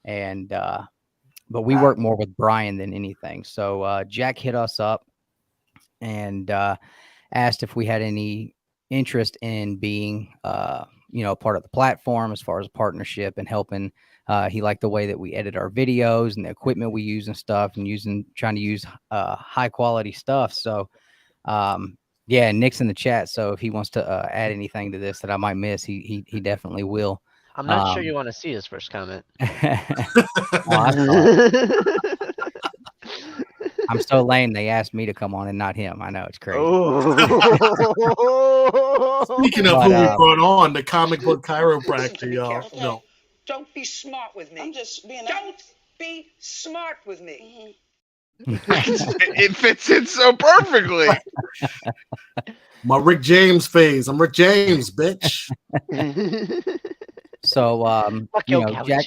And but we work more with Brian than anything. So Jack hit us up and asked if we had any interest in being, part of the platform as far as a partnership and helping. He liked the way that we edit our videos and the equipment we use and stuff, and trying to use high quality stuff. So Nick's in the chat. So if he wants to add anything to this that I might miss, he definitely will. I'm not sure you want to see his first comment. I'm so lame. They asked me to come on and not him. I know, it's crazy. Speaking of who we brought on, the comic book chiropractor, y'all. No. Don't be smart with me. I'm just being. Don't be smart with me. It fits in so perfectly. My Rick James phase. I'm Rick James, bitch. So,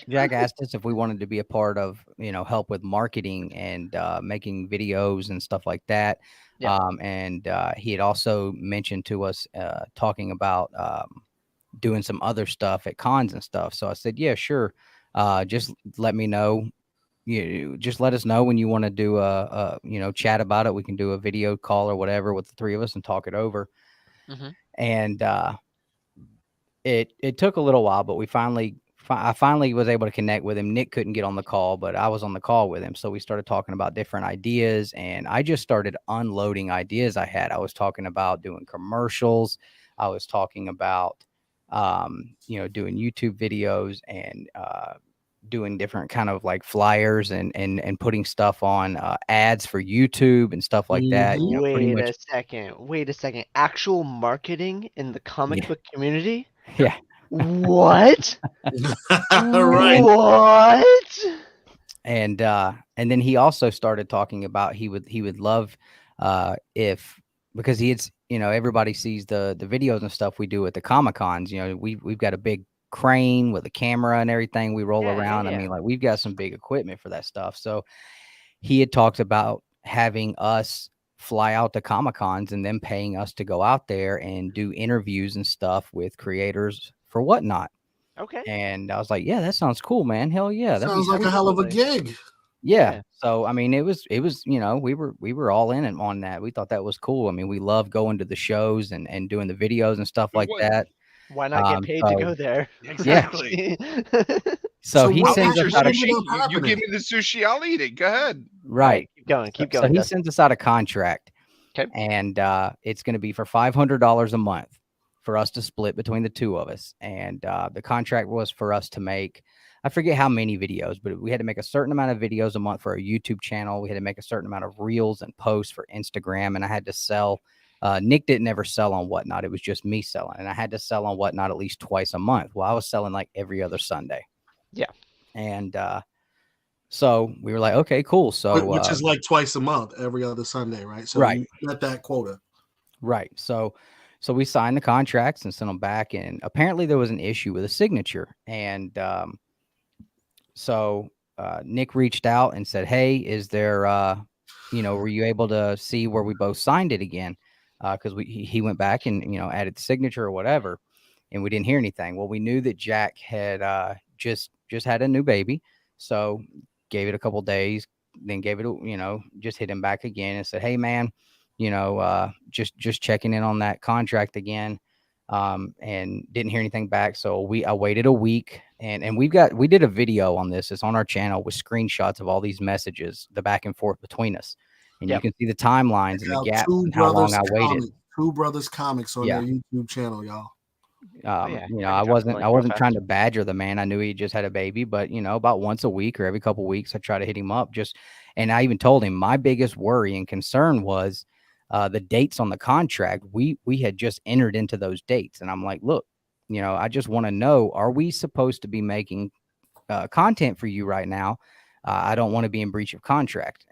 Jack asked us if we wanted to be a part of, help with marketing and making videos and stuff like that. Yeah. And he had also mentioned to us talking about doing some other stuff at cons and stuff. So I said, yeah, sure. Just let me know you just let us know when you want to do a chat about it. We can do a video call or whatever with the three of us and talk it over. Mm-hmm. And it took a little while, but I finally was able to connect with him. Nick couldn't get on the call, but I was on the call with him. So we started talking about different ideas, and I just started unloading ideas I had. I was talking about doing commercials. I was talking about, doing YouTube videos and doing different kind of like flyers and putting stuff on ads for YouTube and stuff like that. Wait a second. Actual marketing in the comic book community? Yeah. What? Right. What? And then he also started talking about he would love because everybody sees the videos and stuff we do at the Comic-Cons. We've got a big crane with a camera and everything we roll around. I mean, like, we've got some big equipment for that stuff. So he had talked about having us fly out to Comic-Cons and then paying us to go out there and do interviews and stuff with creators for Whatnot. Okay. And I was like, yeah, that sounds cool, man. Hell yeah. Sounds like a hell of a gig. Yeah. So, I mean, it was, we were all in it on that. We thought that was cool. I mean, we love going to the shows and doing the videos and stuff like that. Why not get paid to go there? Exactly. Yeah. So he sends us out you give me the sushi, I'll eat it. Go ahead. Right. Keep going. So he sends us out a contract. Okay. And it's going to be for $500 a month for us to split between the two of us. And the contract was for us to make, I forget how many videos, but we had to make a certain amount of videos a month for our YouTube channel. We had to make a certain amount of reels and posts for Instagram. And I had to sell. Nick didn't ever sell on Whatnot. It was just me selling. And I had to sell on Whatnot at least twice a month. Well, I was selling like every other Sunday. Yeah. And so we were like, okay, cool. So which is like twice a month, every other Sunday, right? So right. You got that quota. Right. So we signed the contracts and sent them back. And apparently there was an issue with a signature. And so Nick reached out and said, hey, is there, were you able to see where we both signed it again? Because he went back and, added the signature or whatever. And we didn't hear anything. Well, we knew that Jack had just had a new baby. So gave it a couple days, then gave it, just hit him back again and said, hey, man, just checking in on that contract again. And didn't hear anything back. So I waited a week and we did a video on this. It's on our channel with screenshots of all these messages, the back and forth between us. And you can see the timelines and the gaps and how long I waited. Two Brothers Comics on their YouTube channel, y'all. I wasn't trying to badger the man. I knew he just had a baby, but about once a week or every couple of weeks, I try to hit him up and I even told him my biggest worry and concern was the dates on the contract. We had just entered into those dates. And I'm like, look, I just want to know, are we supposed to be making content for you right now? I don't want to be in breach of contract.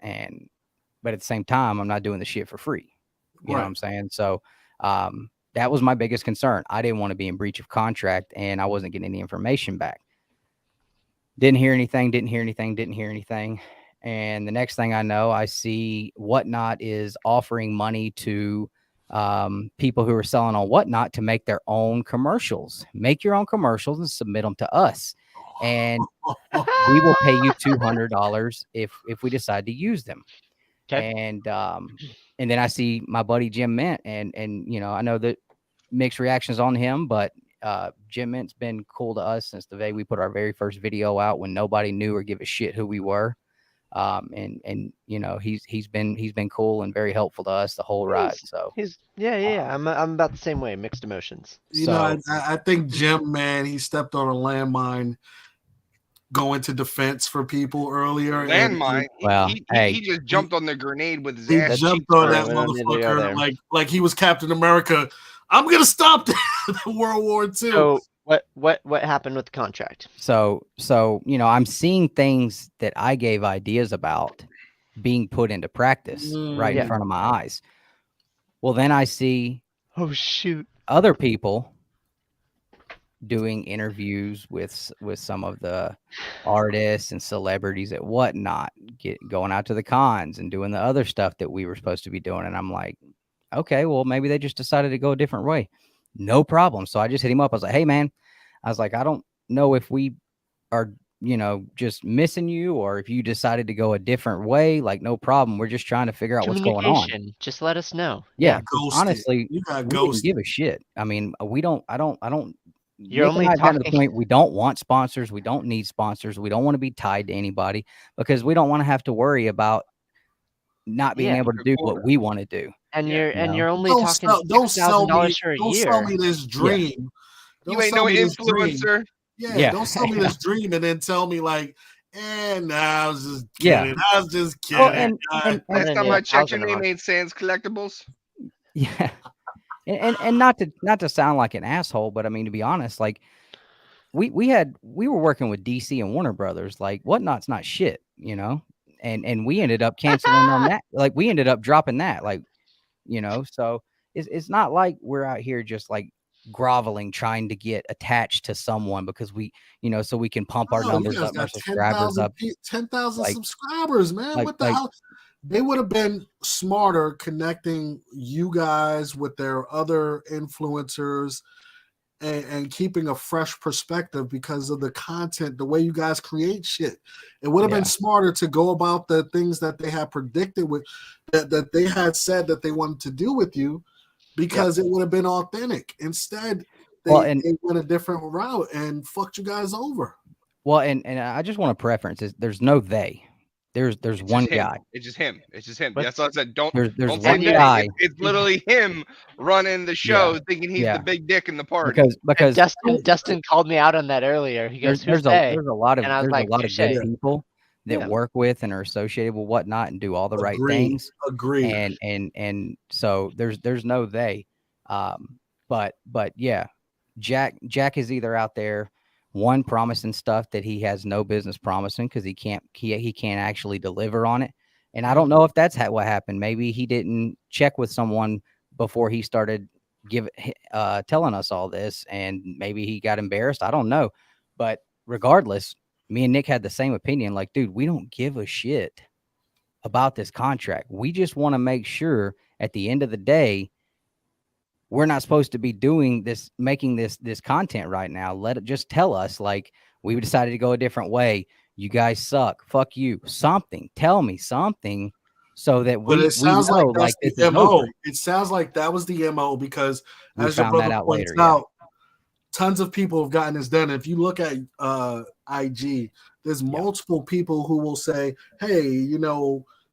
But at the same time, I'm not doing the shit for free. You know what I'm saying? So that was my biggest concern. I didn't want to be in breach of contract and I wasn't getting any information back. Didn't hear anything. And the next thing I know, I see Whatnot is offering money to people who are selling on Whatnot to make their own commercials. Make your own commercials and submit them to us. And we will pay you $200 if we decide to use them. Okay. And then I see my buddy Jim Mint and I know that mixed reactions on him, but Jim Mint's been cool to us since the day we put our very first video out when nobody knew or give a shit who we were. And he's been cool and very helpful to us the whole ride. So I'm about the same way, mixed emotions. I think Jim, man, he stepped on a landmine going to defense for people earlier. Landmine. He just jumped on the grenade with his ass. He jumped on that motherfucker like he was Captain America. I'm gonna stop the World War II. So what happened with the contract? So I'm seeing things that I gave ideas about being put into practice right in front of my eyes. Well, then I see other people doing interviews with some of the artists and celebrities at Whatnot, going out to the cons and doing the other stuff that we were supposed to be doing. And I'm like, okay, well, maybe they just decided to go a different way. No problem. So I just hit him up. I was like, hey, man, I was like, I don't know if we are just missing you, or if you decided to go a different way, like no problem. We're just trying to figure out what's going on. Just let us know. Yeah. Honestly, we didn't give a shit. I mean, I don't. You're only talking to the point. We don't want sponsors. We don't need sponsors. We don't want to be tied to anybody because we don't want to have to worry about not being able to do what we want to do. And you're only talking $6,000 for a year. Don't sell me this dream. You ain't no influencer. Don't sell me this dream and then tell me like, I was just kidding. I was just kidding. Last time I checked, your name ain't Sands Collectibles. Yeah. And not to sound like an asshole, but I mean, to be honest, like we were working with DC and Warner Brothers, like Whatnot's not shit, and we ended up canceling on that. Like we ended up dropping that, like, so it's not like we're out here just like groveling, trying to get attached to someone because we, so we can pump our numbers up, our subscribers up. 10,000 subscribers, man. What the hell? They would have been smarter connecting you guys with their other influencers and keeping a fresh perspective because of the content, the way you guys create shit. It would have been smarter to go about the things that they had predicted with that they had said that they wanted to do with you because it would have been authentic. Instead, they went a different route and fucked you guys over. Well, and I just want to preference is there's no they. There's one guy. It's just him. That's all I said. Don't there's don't one say guy. It's literally him running the show, thinking he's the big dick in the party. Because Dustin called me out on that earlier. He goes, there's a lot of good people that work with and are associated with Whatnot and do all the right things. Agree. And so there's no they. But yeah, Jack is either out there promising stuff that he has no business promising because he can't actually deliver on it. And I don't know if that's what happened. Maybe he didn't check with someone before he started telling us all this, and maybe he got embarrassed. I don't know. But regardless, me and Nick had the same opinion. Like, dude, we don't give a shit about this contract. We just want to make sure at the end of the day, we're not supposed to be doing this, making this content right now. Just tell us, like, we decided to go a different way. You guys suck. Fuck you. Something. Tell me something so that we sounds know, like that's the MO. It sounds like that was the MO because as your brother points out, tons of people have gotten this done. If you look at IG, there's multiple people who will say, hey,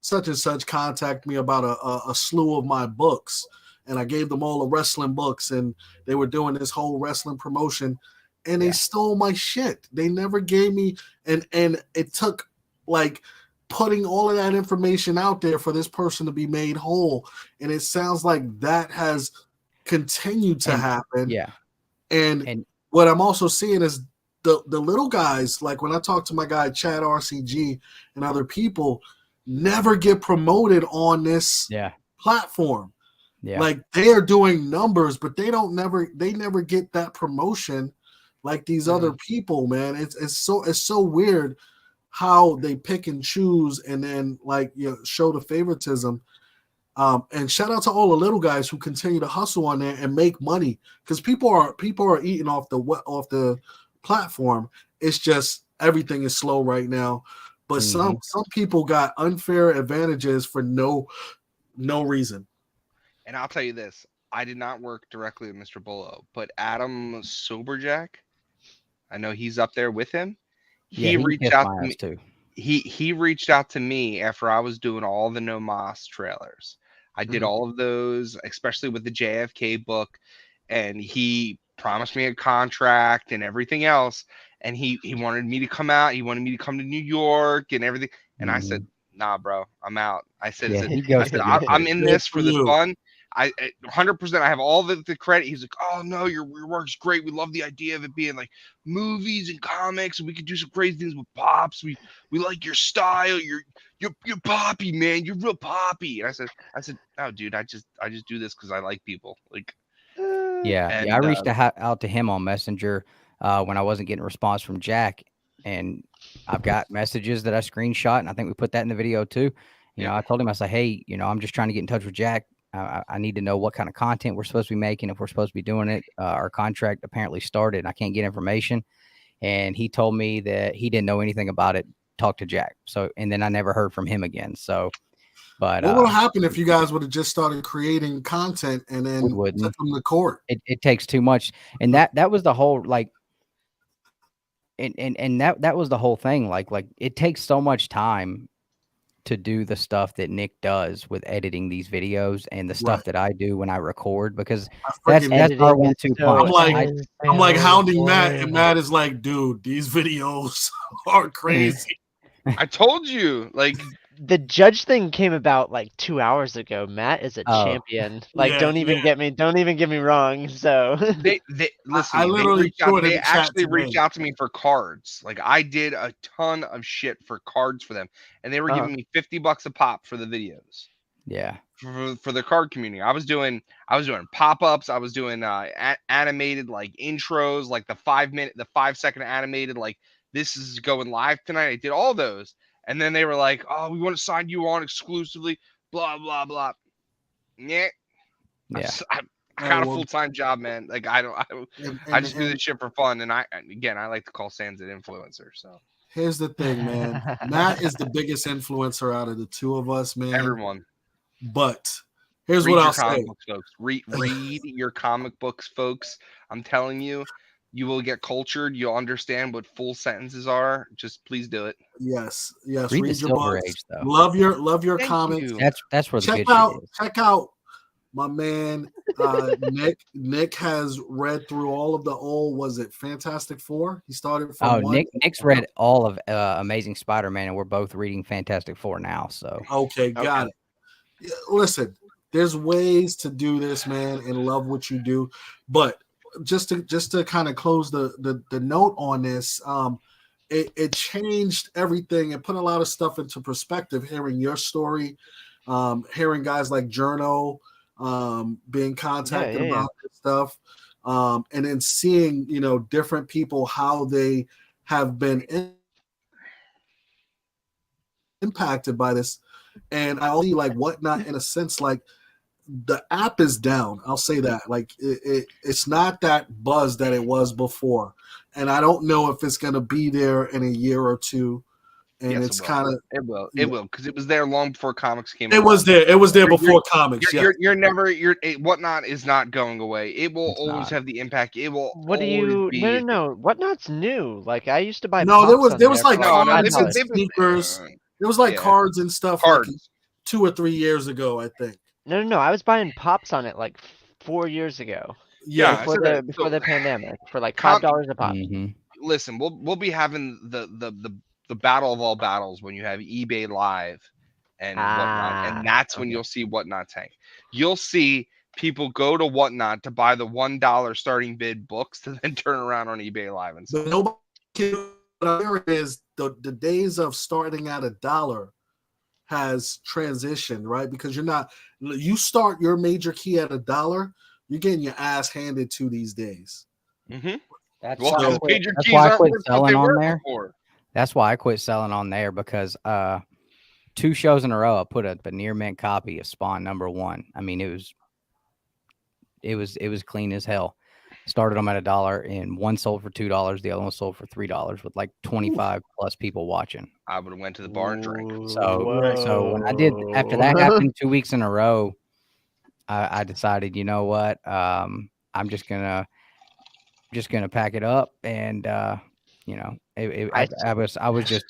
such and such contact me about a slew of my books. And I gave them all the wrestling books and they were doing this whole wrestling promotion and they stole my shit. They never gave me, and it took like putting all of that information out there for this person to be made whole. And it sounds like that has continued to happen. Yeah. And what I'm also seeing is the little guys, like when I talk to my guy, Chad RCG and other people, never get promoted on this platform. Yeah. Like they are doing numbers, but they never get that promotion like these other people, man. It's so weird how they pick and choose and then show the favoritism. And shout out to all the little guys who continue to hustle on there and make money because people are eating off the platform. It's just everything is slow right now. But some people got unfair advantages for no reason. And I'll tell you this, I did not work directly with Mr. Bullo, but Adam Soberjack, I know he's up there with him. He reached out to me too. He reached out to me after I was doing all the No Mas trailers. I did all of those, especially with the JFK book, and he promised me a contract and everything else. And he wanted me to come out. He wanted me to come to New York and everything. And I said, nah, bro, I'm out. I said, I'm in this for the fun. I 100%. I have all the credit. He's like, oh no, your work's great. We love the idea of it being like movies and comics, and we could do some crazy things with pops. We like your style. You're poppy, man. You're real poppy. And I said, oh, dude, I just do this because I like people. Like, I reached out to him on Messenger when I wasn't getting a response from Jack, and I've got messages that I screenshot, and I think we put that in the video too. I told him, I said, hey, I'm just trying to get in touch with Jack. I need to know what kind of content we're supposed to be making, if we're supposed to be doing it. Our contract apparently started, and I can't get information. and he told me that he didn't know anything about it. Talk to Jack. So, and then I never heard from him again. So, but what would have happened if you guys would have just started creating content and then took them to court? It takes too much, and that was the whole like, and that was the whole thing. Like it takes so much time to do the stuff that Nick does with editing these videos and the stuff that I do when I record, because that's our 1-2 punch. I'm like hounding Matt, and Matt is like, dude, these videos are crazy. I told you, like, the judge thing came about like 2 hours ago. Matt is a champion. Like, don't even get me wrong. So they listen. They actually reached out to me for cards. Like, I did a ton of shit for cards for them, and they were giving me $50 a pop for the videos. Yeah, for the card community. I was doing pop-ups. I was doing animated like intros, like the 5-second animated, like, this is going live tonight. I did all those. And then they were like, oh, we want to sign you on exclusively, blah, blah, blah. Yeah. I got a full-time job, man. Like, I just do this shit for fun. And I like to call Sans an influencer. So here's the thing, man. Matt is the biggest influencer out of the two of us, man. Everyone. But here's what I'll say. Folks. Read your comic books, folks. I'm telling you. You will get cultured. You'll understand what full sentences are. Just please do it. Yes. Read your books. Age, love your comics. That's where check out my man Nick. Nick has read through all of the old. Was it Fantastic Four? He started from Nick's read all of Amazing Spider-Man, and we're both reading Fantastic Four now. So okay, got it. Listen, there's ways to do this, man, and love what you do, but just to kind of close the note on this, it changed everything and put a lot of stuff into perspective. Hearing your story, hearing guys like Journo being contacted about this stuff, and then seeing different people how they have been impacted by this, and I only like Whatnot in a sense like. The app is down. I'll say that. Like it's not that buzz that it was before, and I don't know if it's going to be there in a year or two. And yes, it's kind of it will because it was there long before comics came. It was there before comics. Whatnot is not going away. It will always have the impact. It will. What do you? No. Whatnot's new. Like I used to buy. No, there was like cards and sneakers. There was like cards and stuff like 2 or 3 years ago, I think. No. I was buying pops on it like 4 years ago. Yeah, before the pandemic for like $5 a pop. Mm-hmm. Listen, we'll be having the battle of all battles when you have eBay Live and Whatnot, and that's when you'll see Whatnot tank. You'll see people go to Whatnot to buy the $1 starting bid books to then turn around on eBay Live and stuff. Nobody is the days of starting at $1 has transitioned, right? Because you start your major key at $1, you're getting your ass handed to these days. Mm-hmm. That's why I quit selling on there. That's why I quit selling on there because 2 shows in a row I put up a near mint copy of Spawn #1. I mean, it was clean as hell. Started them at $1, and one sold for $2. The other one sold for $3 with like 25 plus people watching. I would have went to the bar and drank. So when I did, after that happened 2 weeks in a row, I decided, you know what, I'm just gonna pack it up, and I was just,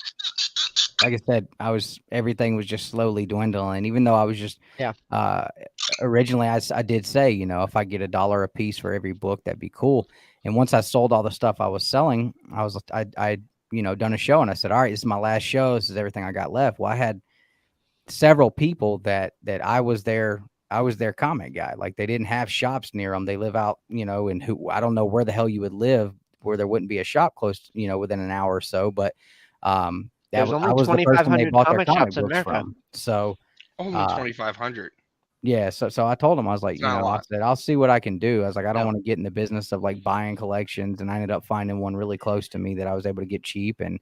like I said, everything was just slowly dwindling. Even though I was just, originally I did say, if I get $1 a piece for every book, that'd be cool. And once I sold all the stuff I was selling, I done a show, and I said, all right, this is my last show. This is everything I got left. Well, I had several people that I was their comic guy. Like they didn't have shops near them. They live out, and I don't know where the hell you would live where there wouldn't be a shop close, within an hour or so. But, I was the person they bought their comic books from. So only 2,500. Yeah. So I told him, I was like, I said, I'll see what I can do. I was like, I don't want to get in the business of like buying collections. And I ended up finding one really close to me that I was able to get cheap. And,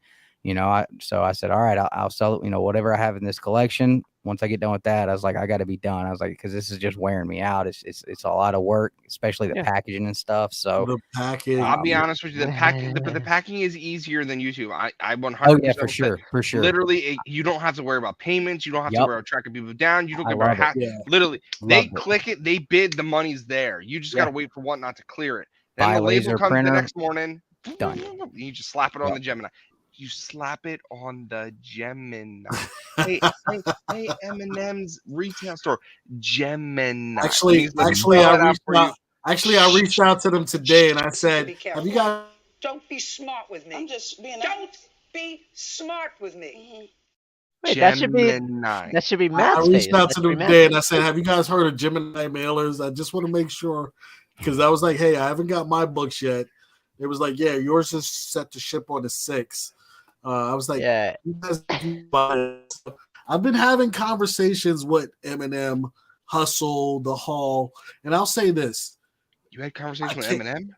so I said, all right, I'll sell it, whatever I have in this collection, once I get done with that, I was like, I got to be done. I was like, because this is just wearing me out. It's a lot of work, especially the packaging and stuff. So the package. I'll be honest with you, the packing is easier than YouTube. I 100%. Oh yeah, for sure. Literally, you don't have to worry about payments. You don't have to worry about tracking people down. You don't get about literally. They click it, they bid, the money's there. You just gotta wait for Whatnot to clear it. Then the label comes the next morning. Done. You just slap it on the Gemini. You slap it on the Gemini. Hey, M&M's retail store, Gemini. Actually, I reached out to them today and I said, "Have you guys?" Don't be smart with me. I'm just being. Don't be smart with me. Wait, that should be Matt's I reached out to them today and I said, "Have you guys heard of Gemini mailers? I just want to make sure," because I was like, "Hey, I haven't got my books yet." It was like, "Yeah, yours is set to ship on the 6th." I was like, "Yeah." I've been having conversations with Eminem, Hustle, The Hall, and I'll say this: you had conversation with Eminem?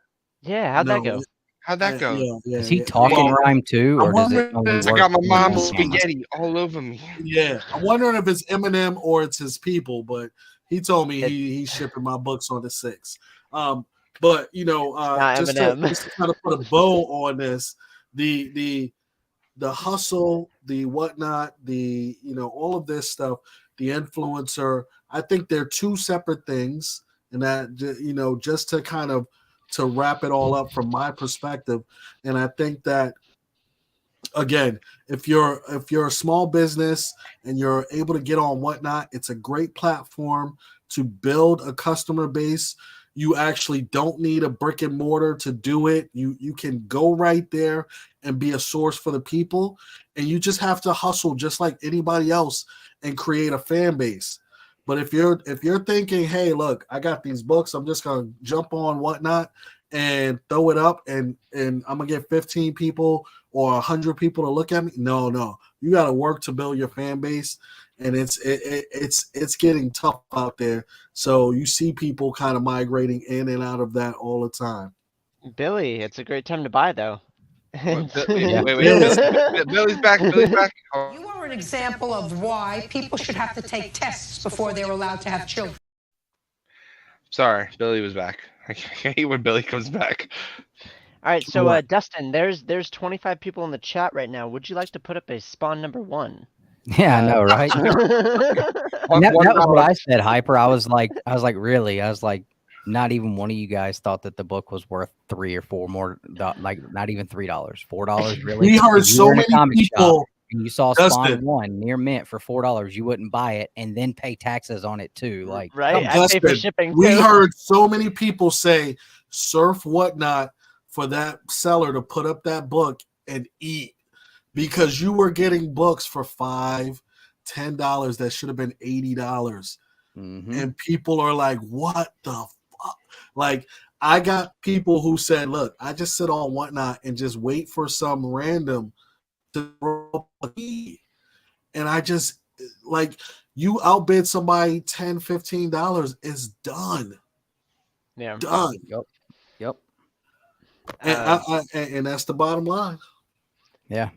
Yeah, how'd that go? How'd that go? Is he talking rhyme too, or does it only work? I got my mom's spaghetti all over me. Yeah, I'm wondering if it's Eminem or it's his people, but he told me he's shipping my books on the 6th. But you know, just to kind of put a bow on this, the hustle, the whatnot, the all of this stuff, the influencer. I think they're two separate things, and that just to kind of to wrap it all up from my perspective. And I think that again, if you're a small business and you're able to get on Whatnot, it's a great platform to build a customer base. You actually don't need a brick and mortar to do it. You can go right there and be a source for the people, and you just have to hustle just like anybody else and create a fan base. But if you're thinking, hey, look, I got these books, I'm just gonna jump on Whatnot and throw it up, and I'm gonna get 15 people or 100 people to look at me. No, you got to work to build your fan base, and it's getting tough out there. So you see people kind of migrating in and out of that all the time. Billy, it's a great time to buy though. Wait. Billy's back. You are an example of why people should have to take tests before they're allowed to have children. Sorry, Billy was back. I hate when Billy comes back. All right, so Dustin, there's 25 people in the chat right now. Would you like to put up a spawn number 1? Yeah, I know, right? that was what I said, Hyper. I was like, really? I was like, not even one of you guys thought that the book was worth $3 or $4 more, like not even $3, $4. Really? We heard so many people. And you saw Spawn 1 near mint for $4, you wouldn't buy it and then pay taxes on it too. Like, right? I pay for shipping. We heard so many people say, surf Whatnot for that seller to put up that book and eat, because you were getting books for $5, $10 that should have been $80. And people are like, what the fuck? Like, I got people who said, look, I just sit on Whatnot and just wait for some random to roll a key. And I just, like, you outbid somebody $10, $15, it's done. Yeah. Done. Yep. And that's the bottom line. Yeah.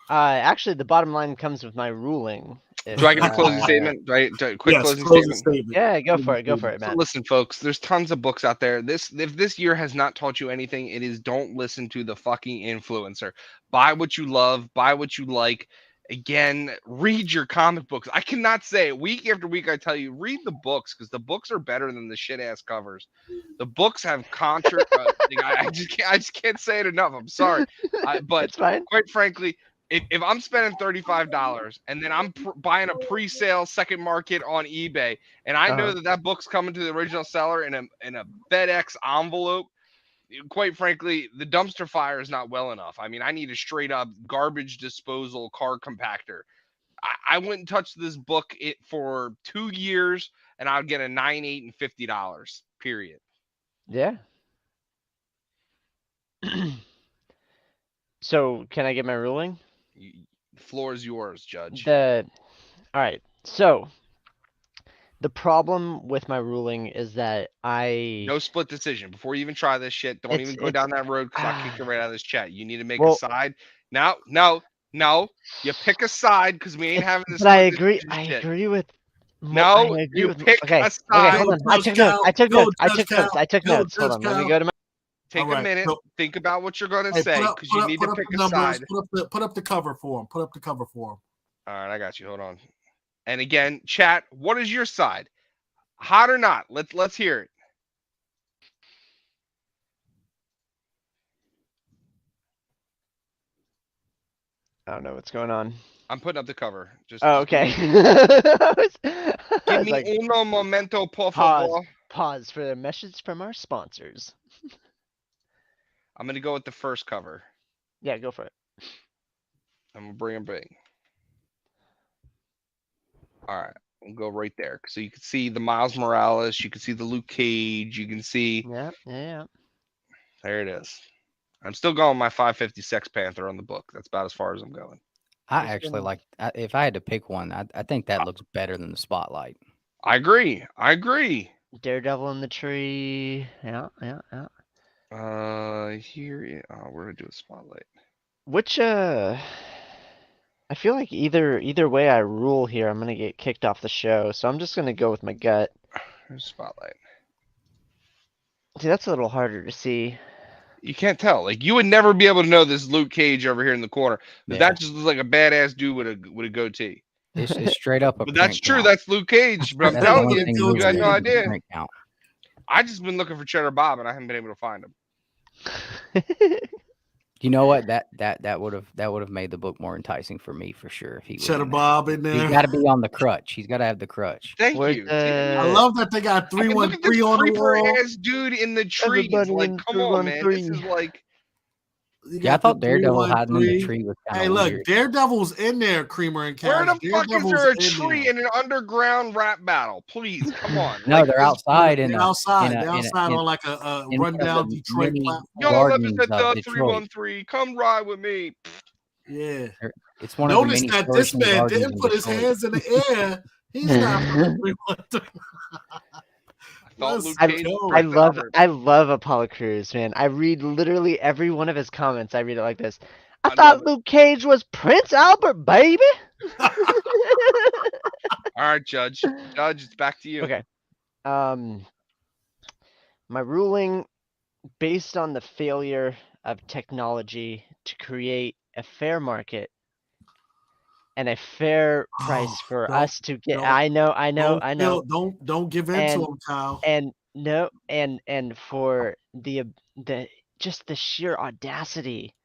Actually, the bottom line comes with my ruling. Do I get a closing statement? Right? Quick closing statement. Yeah, go for it, Matt. So listen, folks, there's tons of books out there. If this year has not taught you anything, it is don't listen to the fucking influencer. Buy what you love, buy what you like. Again, read your comic books. I cannot say it. Week after week, I tell you, read the books, because the books are better than the shit ass covers. The books have I just can't say it enough. I'm sorry, but quite frankly, if I'm spending $35 and then I'm buying a pre-sale second market on eBay, and I know that book's coming to the original seller in a FedEx envelope, quite frankly, the dumpster fire is not well enough. I mean, I need a straight up garbage disposal car compactor. I wouldn't touch this book for 2 years, and I'll get a $9, $8, and $50. Period. Yeah. So, can I get my ruling? The floor is yours, Judge. All right. So, the problem with my ruling is that no split decision. Before you even try this shit, don't even go down that road, because I'll kick you right out of this chat. You need to make a side. Now No, you pick a side because we ain't having this. But I agree. I agree with. No, you pick a side. Okay, hold on. I took notes. I took notes. Hold on. Let me go to my. Take a minute. Think about what you're going to say because you need to pick a side. Put up the cover for him. All right, I got you. Hold on. And again, chat. What is your side? Hot or not? Let's hear it. I don't know what's going on. I'm putting up the cover. Okay. Give me uno momento, por favor. Pause for a message from our sponsors. I'm gonna go with the first cover. Yeah, go for it. I'm gonna bring him big. All right, we'll go right there. So you can see the Miles Morales. You can see the Luke Cage. You can see. Yeah. There it is. I'm still going my 550 Sex Panther on the book. That's about as far as I'm going. I actually like. If I had to pick one, I think that looks better than the Spotlight. I agree. Daredevil in the tree. Yeah. Here. Oh, we're gonna do a Spotlight. Which I feel like either way I rule here, I'm gonna get kicked off the show. So I'm just gonna go with my gut. Here's Spotlight. See, that's a little harder to see. You can't tell. Like you would never be able to know this Luke Cage over here in the corner. But that just looks like a badass dude with a goatee. It's straight up a. But that's true. Count. That's Luke Cage. But I'm telling you, you got no idea. I just been looking for Cheddar Bob and I haven't been able to find him. You know what? That would have made the book more enticing for me for sure. If he Cheddar Bob in there. He's got to be on the crutch. He's got to have the crutch. Thank you. I love that they got 313 on the wall. Ass dude in the trees. Like, come on, man. This is like. Yeah, I thought Daredevil hiding in the tree was kind of Hey, look, weird. Daredevil's in there, Creamer and Cash. Where the fuck is there a tree in an underground rap battle? Please, come on. No, they're outside. They're outside on like a rundown Detroit platform. Y'all represent the 313. Come ride with me. Yeah. It's one Notice of the that this man didn't put his hands in the air. He's not from the 313. I love Apollo Crews, man. I read literally every one of his comments. I read it like this. I thought Luke Cage was Prince Albert, baby. All right, Judge. Judge, it's back to you. Okay. My ruling, based on the failure of technology to create a fair market and a fair price for us to get. I know. Don't give in to him, Kyle. And for the just the sheer audacity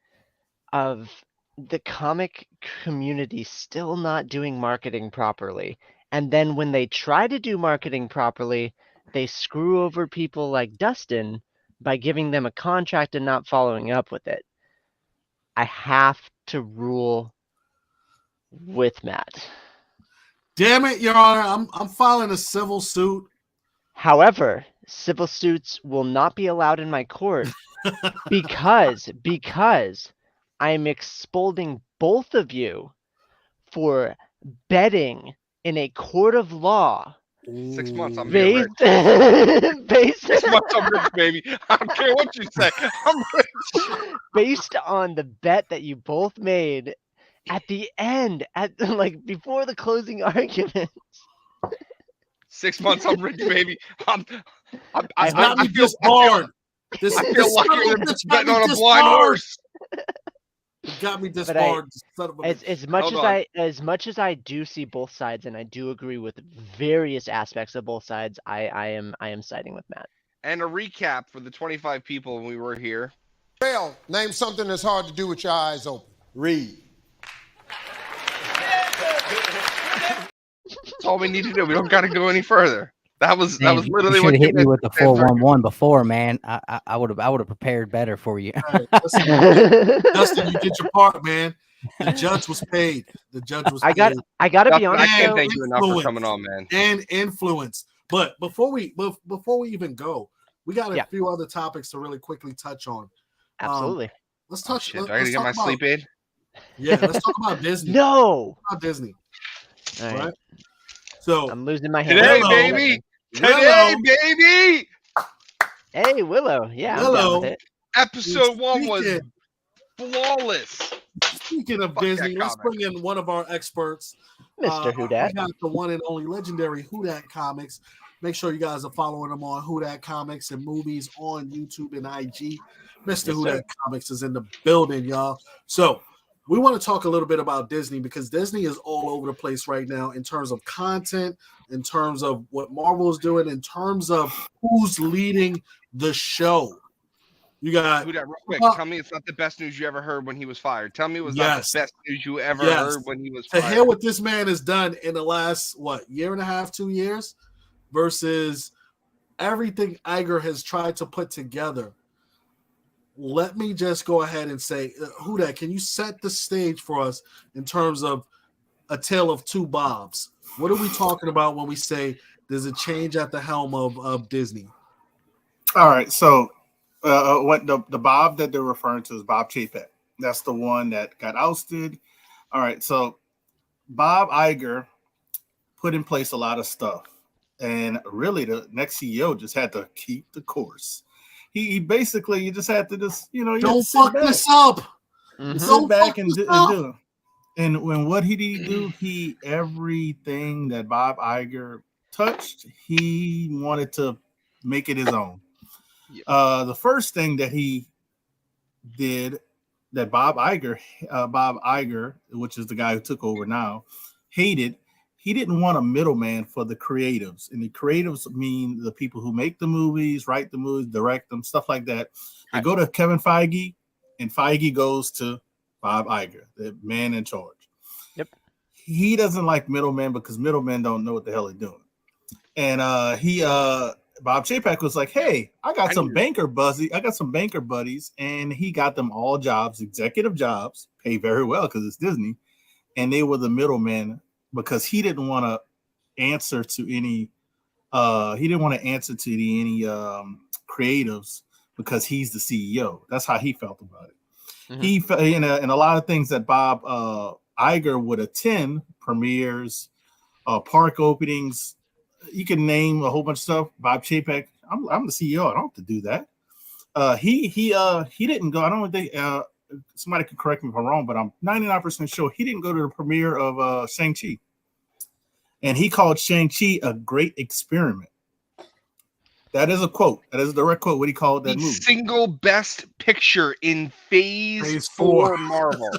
of the comic community still not doing marketing properly. And then when they try to do marketing properly, they screw over people like Dustin by giving them a contract and not following up with it. I have to rule with Matt. Damn it, Your Honor. I'm filing a civil suit. However, civil suits will not be allowed in my court because I'm exposing both of you for betting in a court of law. 6 months, I'm rich. 6 months, I'm rich, baby. I don't care what you say. I'm rich. Based on the bet that you both made at the end, before the closing arguments. 6 months, I'm rich, baby. I feel hard. I feel luckier than betting on a blind horse. It got me disbarred. As much as I do see both sides, and I do agree with various aspects of both sides, I am siding with Matt. And a recap for the 25 people when we were here. Well, name something that's hard to do with your eyes open. Read. That's all we need to do. We don't got to go any further. That was literally what you hit me with the 411 before, man. I would have prepared better for you. Right, Dustin, you did your part, man. The judge was paid. The judge was paid. I gotta be honest. I can't thank you enough for coming on, man. And influence. But before we even go, we got a few other topics to really quickly touch on. Absolutely. Let's touch. I gotta get my sleep aid. Yeah, let's talk about Disney. No. Let's talk about Disney. All right. So I'm losing my hand. Today, baby. Today, baby. Hey, Willow. Yeah. Willow. Episode 1 was flawless. speaking of Disney, let's bring in one of our experts. Mr. Hudat. We got the one and only legendary Hudat Comics. Make sure you guys are following him on Hudat Comics and Movies on YouTube and IG. Mr. Hudat Comics is in the building, y'all. So we want to talk a little bit about Disney because Disney is all over the place right now in terms of content, in terms of what Marvel is doing, in terms of who's leading the show. You got real quick. Tell me it's not the best news you ever heard when he was fired. Tell me it was not the best news you ever heard when he was fired. To hear what this man has done in the last year and a half, 2 years, versus everything Iger has tried to put together. Let me just go ahead and say, Hudat, can you set the stage for us in terms of a tale of two Bobs? What are we talking about when we say there's a change at the helm of Disney? All right, so what the Bob that they're referring to is Bob Chapek. That's the one that got ousted. All right, so Bob Iger put in place a lot of stuff, and really the next CEO just had to keep the course. He basically, you just had to don't fuck this up. Sit back and do. And when what did he do? Everything that Bob Iger touched, he wanted to make it his own. The first thing that he did that Bob Iger, which is the guy who took over now, hated, he didn't want a middleman for the creatives. And the creatives mean the people who make the movies, write the movies, direct them, stuff like that. They go to Kevin Feige, and Feige goes to Bob Iger, the man in charge. Yep. He doesn't like middlemen because middlemen don't know what the hell they're doing. And Bob Chapek was like, hey, I got some banker buddies, and he got them all jobs, executive jobs, pay very well because it's Disney, and they were the middlemen because he didn't want to answer to any creatives because he's the CEO. That's how he felt about it. Mm-hmm. He and a lot of things that Bob Iger would attend, premieres, park openings. You can name a whole bunch of stuff. Bob Chapek, I'm the CEO. I don't have to do that. He didn't go. I don't think somebody could correct me if I'm wrong, but I'm 99% sure he didn't go to the premiere of Shang-Chi. And he called Shang-Chi a great experiment. That is a quote. That is a direct quote. What he called that movie. Single best picture in Phase 4 Marvel.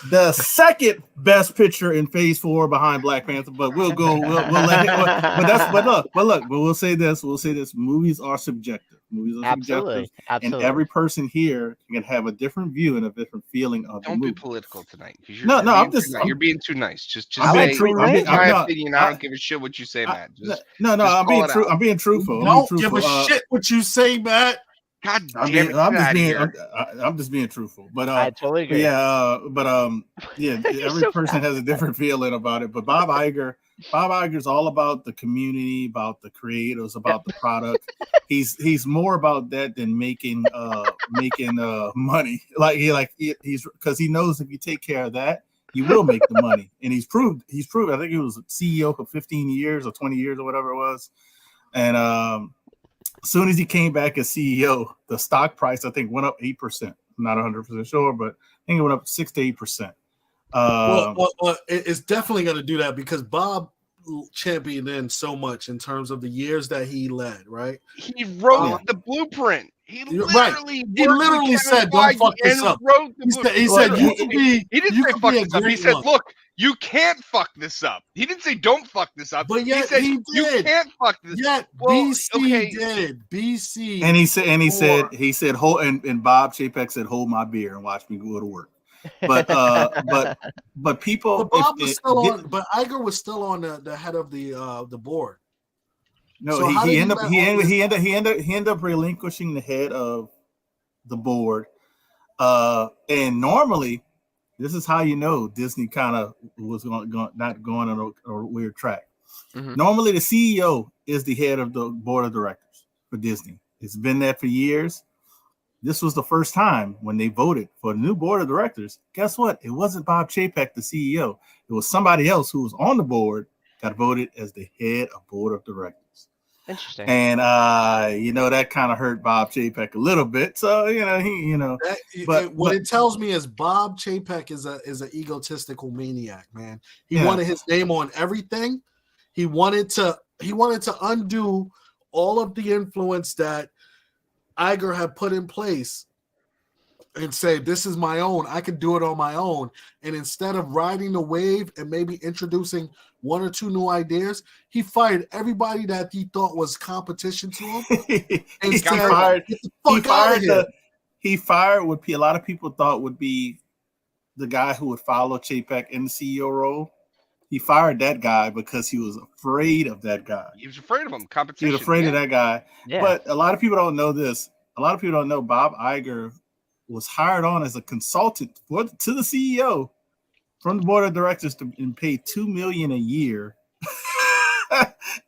The second best picture in Phase 4 behind Black Panther, but we'll let him. But we'll say this. Movies are subjective. Absolutely. And every person here can have a different view and a different feeling of the movie. Don't be political tonight. You're being too nice. Just I'm say, being true. my opinion. I don't give a shit what you say, Matt. I'm being true. I'm being truthful. Don't give a shit what you say, Matt. God damn it! I'm just being truthful, but I totally agree. Every person has a different feeling about it. But Bob Iger's all about the community, about the creators, about the product. He's more about that than making money. He's because he knows if you take care of that, you will make the money, and he's proved. I think he was CEO for 15 years or 20 years or whatever it was, and as soon as he came back as CEO, the stock price, I think, went up 8%. I'm not 100% sure, but I think it went up 6 to 8%. It's definitely going to do that because Bob championed in so much in terms of the years that he led, right? He wrote the blueprint. He literally said, "Don't fuck this up." He said, "You could be." He didn't say fuck this up. He said, "Look, you can't fuck this up." He didn't say, "Don't fuck this up." But yet he said, he did. "You can't fuck this." Yet BC did. BC. And he said, "Hold." And Bob Chapek said, "Hold my beer and watch me go to work." But people. But Bob was still on. But Iger was still on the head of the board. No, so he ended up relinquishing the head of the board. And normally, this is how you know Disney kind of was not going on a weird track. Mm-hmm. Normally, the CEO is the head of the board of directors for Disney. It's been that for years. This was the first time when they voted for a new board of directors. Guess what? It wasn't Bob Chapek, the CEO. It was somebody else who was on the board got voted as the head of board of directors. Interesting. And that kind of hurt Bob Chapek a little bit. So what it tells me is Bob Chapek is an egotistical maniac, man. He wanted his name on everything. He wanted to undo all of the influence that Iger had put in place and say, this is my own. I can do it on my own. And instead of riding the wave and maybe introducing one or two new ideas, he fired everybody that he thought was competition to him. And he fired what a lot of people thought would be the guy who would follow Chapek in the CEO role. He fired that guy because he was afraid of that guy. He was afraid of him. Competition. He was afraid of that guy. Yeah. But a lot of people don't know this. A lot of people don't know Bob Iger was hired on as a consultant to the CEO from the board of directors and paid $2 million a year.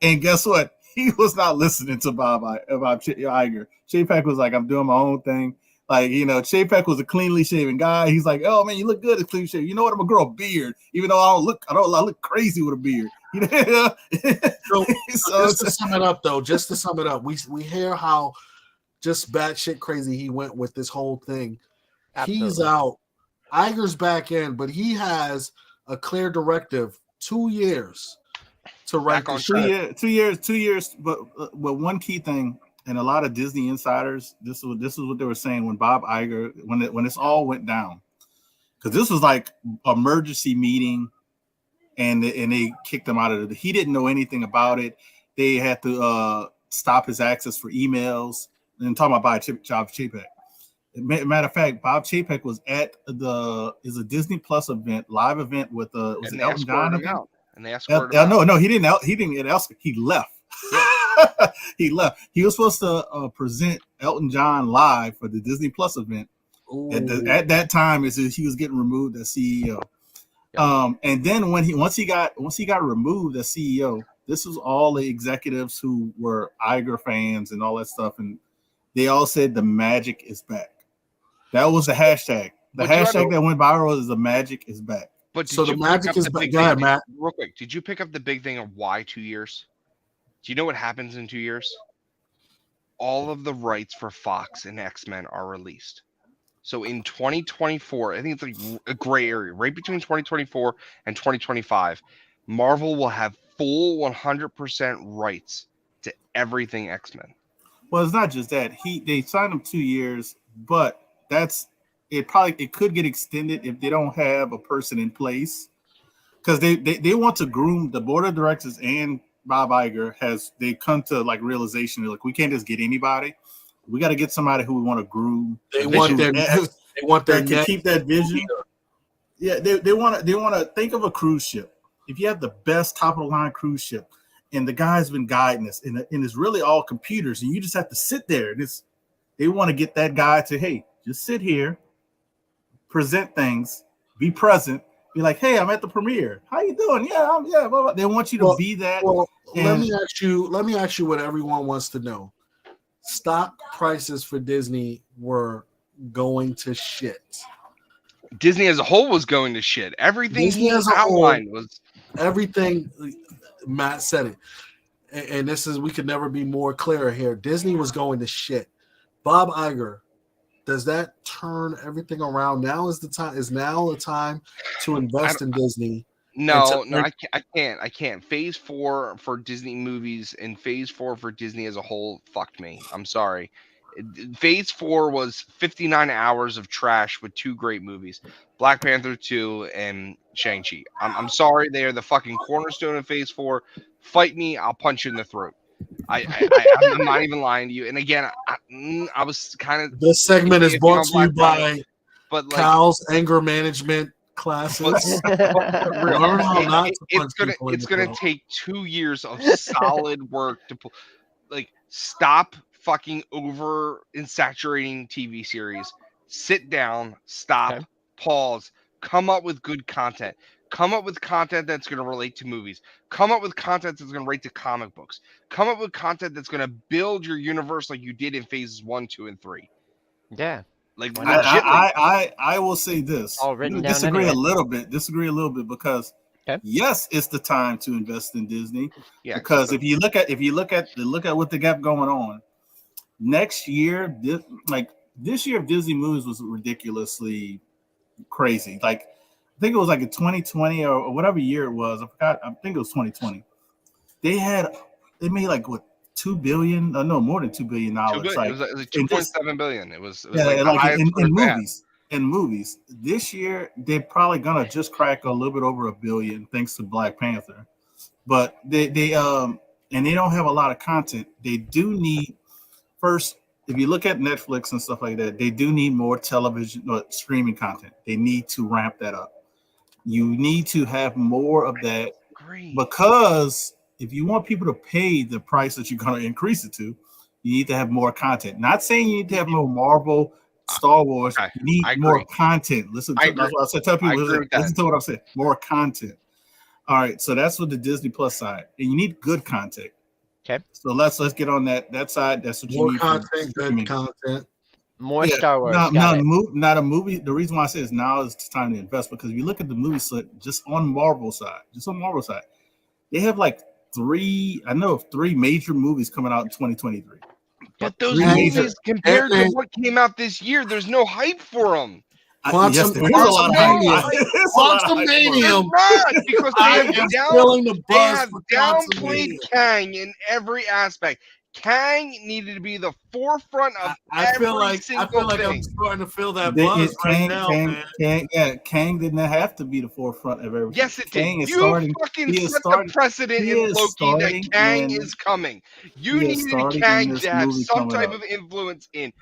And guess what? He was not listening to Bob Iger. Chapek was like, I'm doing my own thing. Like, Chapek was a cleanly shaven guy. He's like, oh man, you look good as clean shaven. You know what? I'm gonna grow a beard, even though I look crazy with a beard. So just to sum it up, we hear how just batshit crazy he went with this whole thing. Absolutely. He's out. Iger's back in, but he has a clear directive: 2 years to write the ship. 2 years. But one key thing, and a lot of Disney insiders, this is what they were saying when Bob Iger, when this all went down, because this was like emergency meeting, and they kicked him out of it. He didn't know anything about it. They had to stop his access for emails. And talking about Bob Chapek. Matter of fact, Bob Chapek was at a Disney Plus event, live event with was it Elton John event? And they escorted him out. No, he didn't get escorted. He left. Yeah. He left. He was supposed to present Elton John live for the Disney Plus event. At that time, he was getting removed as CEO. Yeah. And then once he got removed as CEO, this was all the executives who were Iger fans and all that stuff, and they all said the magic is back. That was the hashtag. The hashtag that went viral is the magic is back. But so the magic is back. Go ahead, Matt. Real quick, did you pick up the big thing of why 2 years? Do you know what happens in 2 years? All of the rights for Fox and X-Men are released. So in 2024, I think it's like a gray area, right between 2024 and 2025, Marvel will have full 100% rights to everything X-Men. Well, it's not just that. They signed him 2 years, but it could get extended if they don't have a person in place. Because they want to groom the board of directors, and Bob Iger they come to like realization, like, we can't just get anybody. We got to get somebody who we want to groom. They want to keep that vision. Yeah, they want to think of a cruise ship. If you have the best top of the line cruise ship, and the guy's been guiding us, and it's really all computers, and you just have to sit there. They want to get that guy to, hey, just sit here, present things, be present, be like, hey, I'm at the premiere. How you doing? Yeah, blah, blah. They want you to be that. Well, let me ask you what everyone wants to know. Stock prices for Disney were going to shit. Disney as a whole was going to shit. Everything Disney he outlined was everything. Matt said it, and we could never be more clearer here. Disney was going to shit. Bob Iger, does that turn everything around? Now is the time to invest in Disney. No, I can't. Phase 4 for Disney movies and Phase 4 for Disney as a whole fucked me. I'm sorry. Phase 4 was 59 hours of trash with 2 great movies, Black Panther 2 and Shang-Chi. I'm sorry, they are the fucking cornerstone of Phase 4. Fight me, I'll punch you in the throat. I'm not even lying to you. And again, I was kind of. This segment is brought to you by Cal's anger management classes. It's gonna take 2 years of solid work to stop fucking over and saturating TV series. Sit down, stop, pause, come up with good content. Come up with content that's going to relate to movies. Come up with content that's going to relate to comic books. Come up with content that's going to build your universe like you did in phases 1, 2, and 3. Yeah. Like I will say this. All written down disagree a little bit because Yes, it's the time to invest in Disney. Yeah, because if you look at what they got going on next year, this year of Disney movies was ridiculously crazy. Like I think it was like in 2020 or whatever year it was. I forgot. I think it was 2020. They made like what $2 billion? No, more than $2 billion. It was like 2.7 billion. It was in movies. In movies this year, they're probably gonna just crack a little bit over $1 billion thanks to Black Panther. But they don't have a lot of content. They do need first. If you look at Netflix and stuff like that, they do need more television or streaming content. They need to ramp that up. You need to have more of that because if you want people to pay the price that you're going to increase it to, you need to have more content. Not saying you need to have more Marvel, Star Wars. You need more content. Listen to what I said. Tell people listen to what I said. More content. All right, so that's with the Disney Plus side, and you need good content. Okay. So let's get on that side. That's what you need. More content, good content. More Star Wars. Not a movie. The reason why I say is now is the time to invest because if you look at the movie set just on Marvel side, they have like three major movies coming out in 2023. But those movies compared to what came out this year, there's no hype for them. Quantumanium. Because they have downplayed Kang in every aspect. Kang needed to be the forefront of every single thing. I'm starting to feel that buzz right now, man. Kang didn't have to be the forefront of everything. Yes, it did. You fucking set the precedent in Loki that Kang is coming. You needed Kang to have some type of influence in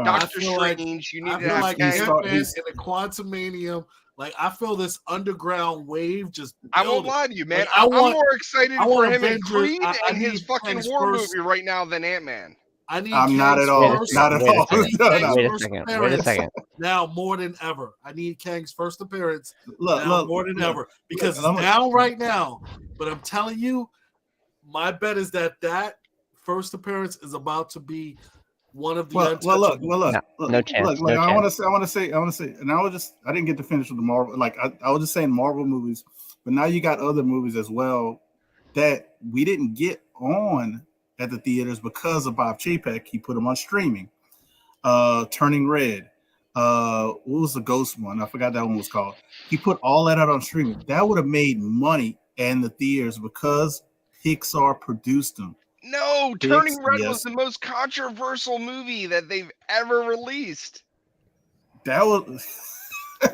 Doctor Strange. You need to have Kang in the Quantumanium. Like I feel this underground wave just. I won't lie to you, man. I'm more excited for him in Creed and his fucking war movie right now than Ant-Man. I'm not at all. Not at all. Wait a second. Now more than ever, I need Kang's first appearance. More than ever because it's down right now. But I'm telling you, my bet is that first appearance is about to be one of the no chance. I want to say, and I didn't get to finish with the Marvel. Like I was just saying Marvel movies, but now you got other movies as well that we didn't get on at the theaters because of Bob Chapek. He put them on streaming. Turning Red. What was the Ghost one? I forgot that one was called. He put all that out on streaming. That would have made money in the theaters because Pixar produced them. No, Turning Red was the most controversial movie that they've ever released. That was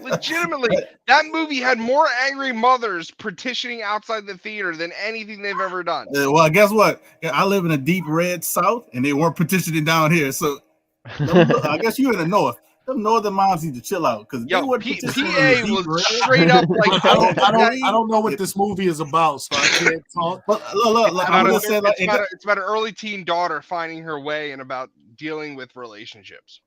legitimately that movie had more angry mothers petitioning outside the theater than anything they've ever done. Well, guess what? I live in a deep red South, and they weren't petitioning down here. So I guess you're in the North. Them northern moms need to chill out because PA was straight up like I don't know what this movie is about, so I can't talk. But look, it's about an early teen daughter finding her way and about dealing with relationships.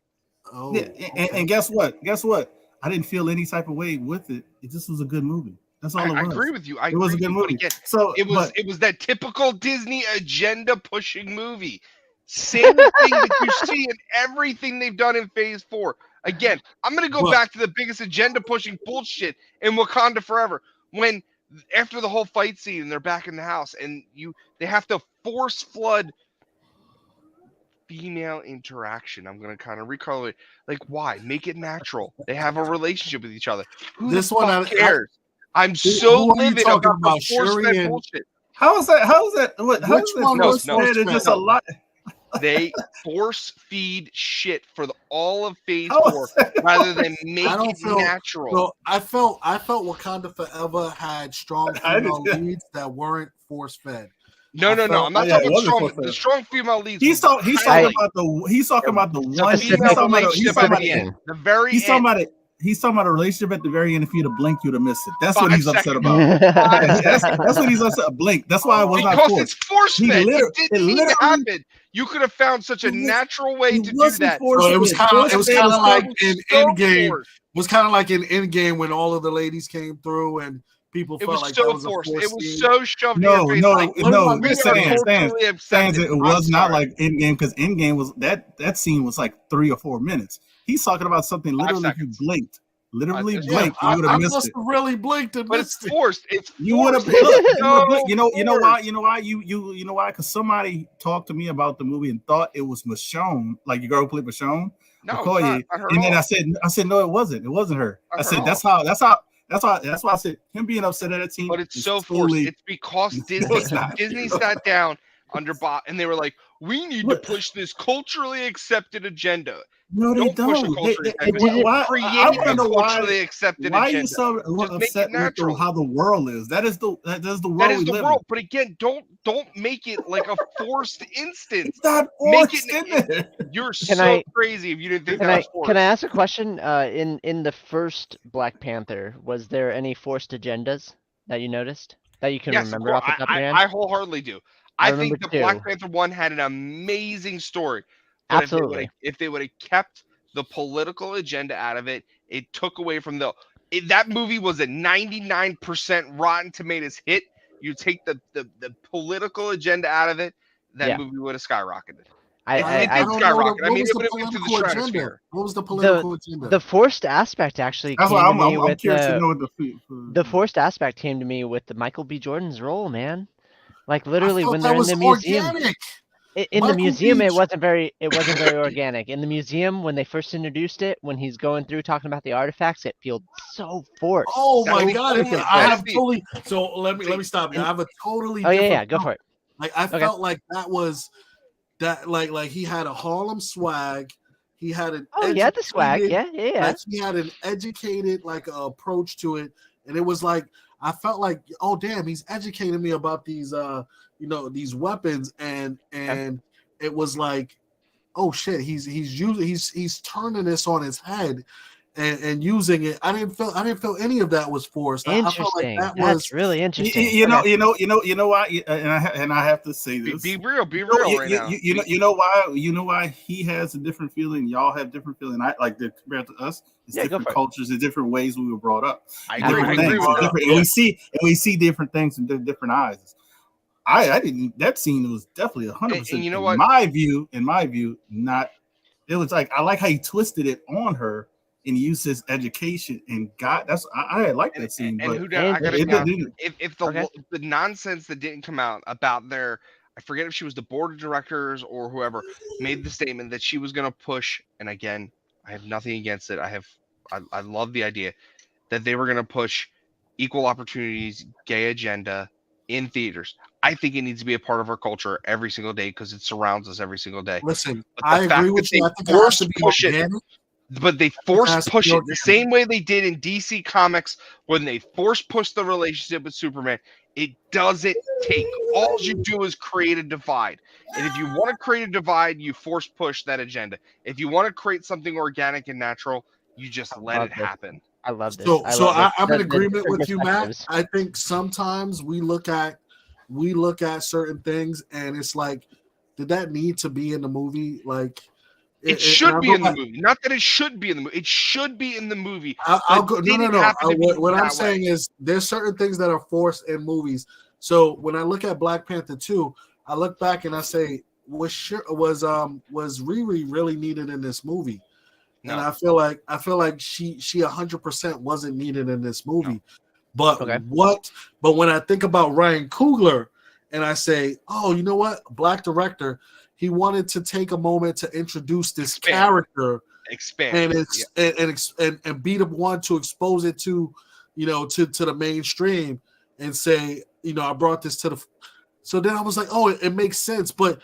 Oh, yeah, and guess what? Guess what? I didn't feel any type of way with it. It just was a good movie. That's all it was. I agree with you. It was a good movie. Again, so it was that typical Disney agenda pushing movie. Same thing that you see in everything they've done in Phase 4. Again, I'm going to go back to the biggest agenda-pushing bullshit in Wakanda Forever. When, after the whole fight scene, and they're back in the house, and they have to force flood female interaction. I'm going to kind of recall it. Like, why? Make it natural. They have a relationship with each other. Who this one cares? I'm so livid about the force-fed bullshit. How is that? What? How is that? Just a lot. They force feed shit for all of Phase 4 rather than make it natural. So I felt Wakanda Forever had strong female leads that weren't force fed. No. I'm not talking about the strong female leads. He's talking about the one. He's talking about a relationship at the very end. If you'd have blinked, you'd have missed it. That's what he's upset about. That's what he's upset. Blink. That's why I was not forced. Because it's force fed. It didn't need to happen. You could have found such a natural way to do that. So it was kind of like in Endgame. It was kind of like in Endgame when all of the ladies came through and people felt like that was forced. A forced. It was so shoved in your face. It was not like Endgame because Endgame was that scene was like 3 or 4 minutes. He's talking about something literally if you blinked. literally blinked, you would have missed it. Really blinked and but missed it's forced. It's you would have. You know why? You know why? Because somebody talked to me about the movie and thought it was Michonne, like your girl played Michonne. No, Okoye. not her And then all. I said no, it wasn't. It wasn't her. Not I said her that's why I said him being upset at that team. But it's so forced. It's because Disney sat down under Bob and they were like, we need to push this culturally accepted agenda. No, they don't. Push a culturally accepted agenda. Why are you so upset with how the world is? That is the world That is we the live world. in. But again, don't make it like a forced instance. It's not forced in there. You're Can crazy if you didn't think that was forced. Can I ask a question? In the first Black Panther, was there any forced agendas that you noticed that you can remember off the top of your head? I wholeheartedly do. I think the Black Panther one had an amazing story. But Absolutely. If they would have kept the political agenda out of it, it took away from that movie was a 99% Rotten Tomatoes hit. You take the political agenda out of it, that movie would have skyrocketed. It did skyrocket. I mean, it would have went to the stratosphere. What was the political agenda? The forced aspect actually That's came why to me I'm with curious to know what the forced aspect came to me with the Michael B. Jordan's role, man. Like literally when that they're in was the museum. organic. In the museum, it wasn't very organic. In the museum, when they first introduced it, when he's going through talking about the artifacts, it feels so forced. Oh my god! I have totally. So let me stop you. I have a totally. Oh yeah, go for it. Like I felt like that was that like he had a Harlem swag. He had an the swag. Yeah. Like he had an educated approach to it, and it was like I felt like, oh damn, he's educating me about these these weapons, and it was like, oh shit, he's turning this on his head and using it. I didn't feel any of that was forced. Interesting. I felt like that That's really interesting. You know why? And I have to say this. Be real right now. You know why he has a different feeling. Y'all have different feeling. I like compared to us. It's different cultures, it's different ways we were brought up. I agree with and we see different things in different eyes. I didn't. That scene was definitely 100%. And you know what? In my view, not. It was like I like how he twisted it on her and used his education and got. I like that scene. If the nonsense that didn't come out about I forget if she was the board of directors or whoever made the statement that she was going to push. And again, I have nothing against it. I love the idea that they were going to push equal opportunities, gay agenda in theaters. I think it needs to be a part of our culture every single day because it surrounds us every single day. Listen, I agree with you. I think it has to be organic. But they force push it the same way they did in DC Comics when they force push the relationship with Superman. It doesn't take. All you do is create a divide. And if you want to create a divide, you force push that agenda. If you want to create something organic and natural, you just let it happen. I love this. I'm in agreement with you, Matt. I think sometimes we look at certain things and it's like, did that need to be in the movie? Like it should be in the movie. Not that it should be in the movie. It should be in the movie. I'll go. No. What I'm saying is there's certain things that are forced in movies. So when I look at Black Panther 2, I look back and I say, was Riri really needed in this movie? No. And I feel like she 100% wasn't needed in this movie. No. But But when I think about Ryan Coogler and I say, oh, you know what? Black director, he wanted to take a moment to introduce this character, and be the one to expose it to, to the mainstream and say, I brought this to the. So then I was like, oh, it makes sense. But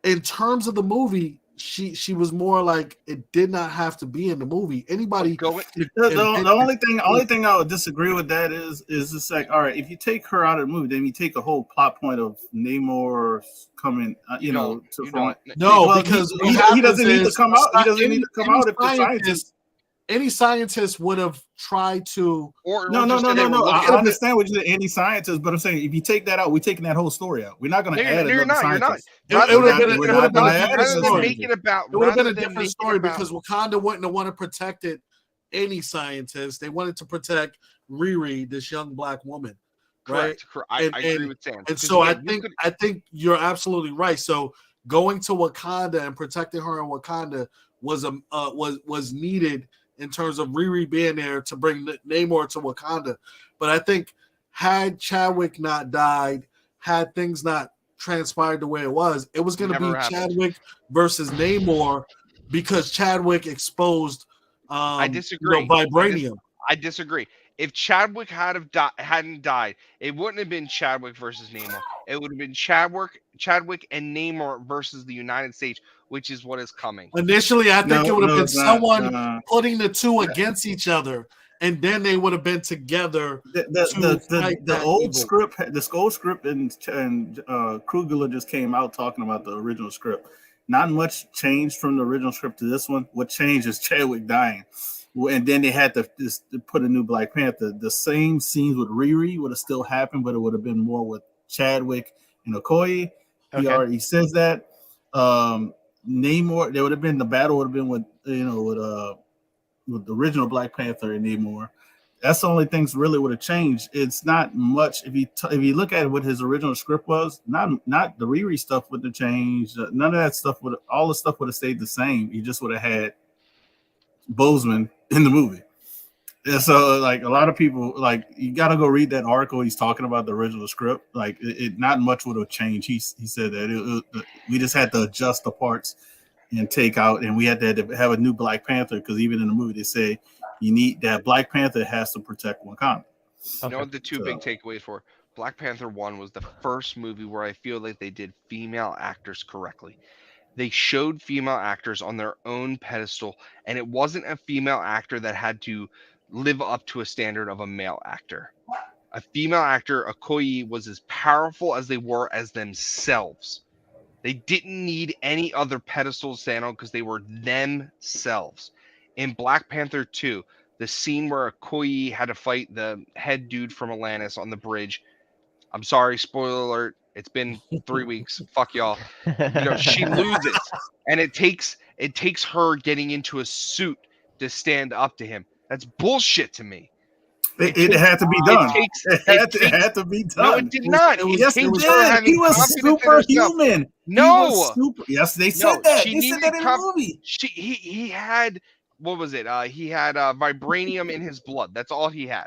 in terms of the movie, she was more like it did not have to be in the movie. Anybody go the only thing I would disagree with that is it's like, all right, if you take her out of the movie, then you take a whole plot point of Namor coming, because he doesn't need to come out. He doesn't need to come out if the scientists. Any scientist would have tried to. No. I understand what you're saying, any scientist, but I'm saying if you take that out, we're taking that whole story out. We're not going to add another scientist. It would have been a different story because Wakanda wouldn't have wanted to protect any scientist. They wanted to protect Riri, this young black woman. Right? Correct. I agree with Sam. And so I think you're absolutely right. So going to Wakanda and protecting her in Wakanda was needed in terms of Riri being there to bring Namor to Wakanda. But I think had Chadwick not died, had things not transpired the way it was going to be Chadwick versus Namor because Chadwick exposed I disagree. vibranium. I disagree. If Chadwick hadn't died, it wouldn't have been Chadwick versus Namor. It would have been Chadwick and Namor versus the United States, which is what is coming. Initially, I think it would have been someone putting the two against each other, and then they would have been together. The old script, and Krugler just came out talking about the original script. Not much changed from the original script to this one. What changed is Chadwick dying. And then they had to put a new Black Panther. The same scenes with Riri would have still happened, but it would have been more with Chadwick and Okoye. He already says that. Namor, there would have been the battle would have been with the original Black Panther and Namor. That's the only things really would have changed. It's not much if you look at what his original script was. Not the Riri stuff would have changed. None of that stuff all the stuff would have stayed the same. You just would have had Boseman in the movie. And so like a lot of people, like, you got to go read that article. He's talking about the original script. Like it not much would have changed. He said that we just had to adjust the parts and take out, and we had to have a new Black Panther, because even in the movie they say you need that Black Panther has to protect Wakanda. You know what the two big takeaways for Black Panther 1 was the first movie where I feel like they did female actors correctly. They showed female actors on their own pedestal, and it wasn't a female actor that had to live up to a standard of a male actor. A female actor, Okoye, was as powerful as they were as themselves. They didn't need any other pedestal to stand on because they were themselves. In Black Panther 2, the scene where Okoye had to fight the head dude from Atlantis on the bridge. I'm sorry, spoiler alert. It's been 3 weeks. Fuck y'all. She loses, and it takes her getting into a suit to stand up to him. That's bullshit to me. It had to be done. It had to be done. No, it did not. Yes, it did. He was superhuman. No. Yes, they said that. They said that in the movie. He had, what was it? He had vibranium in his blood. That's all he had.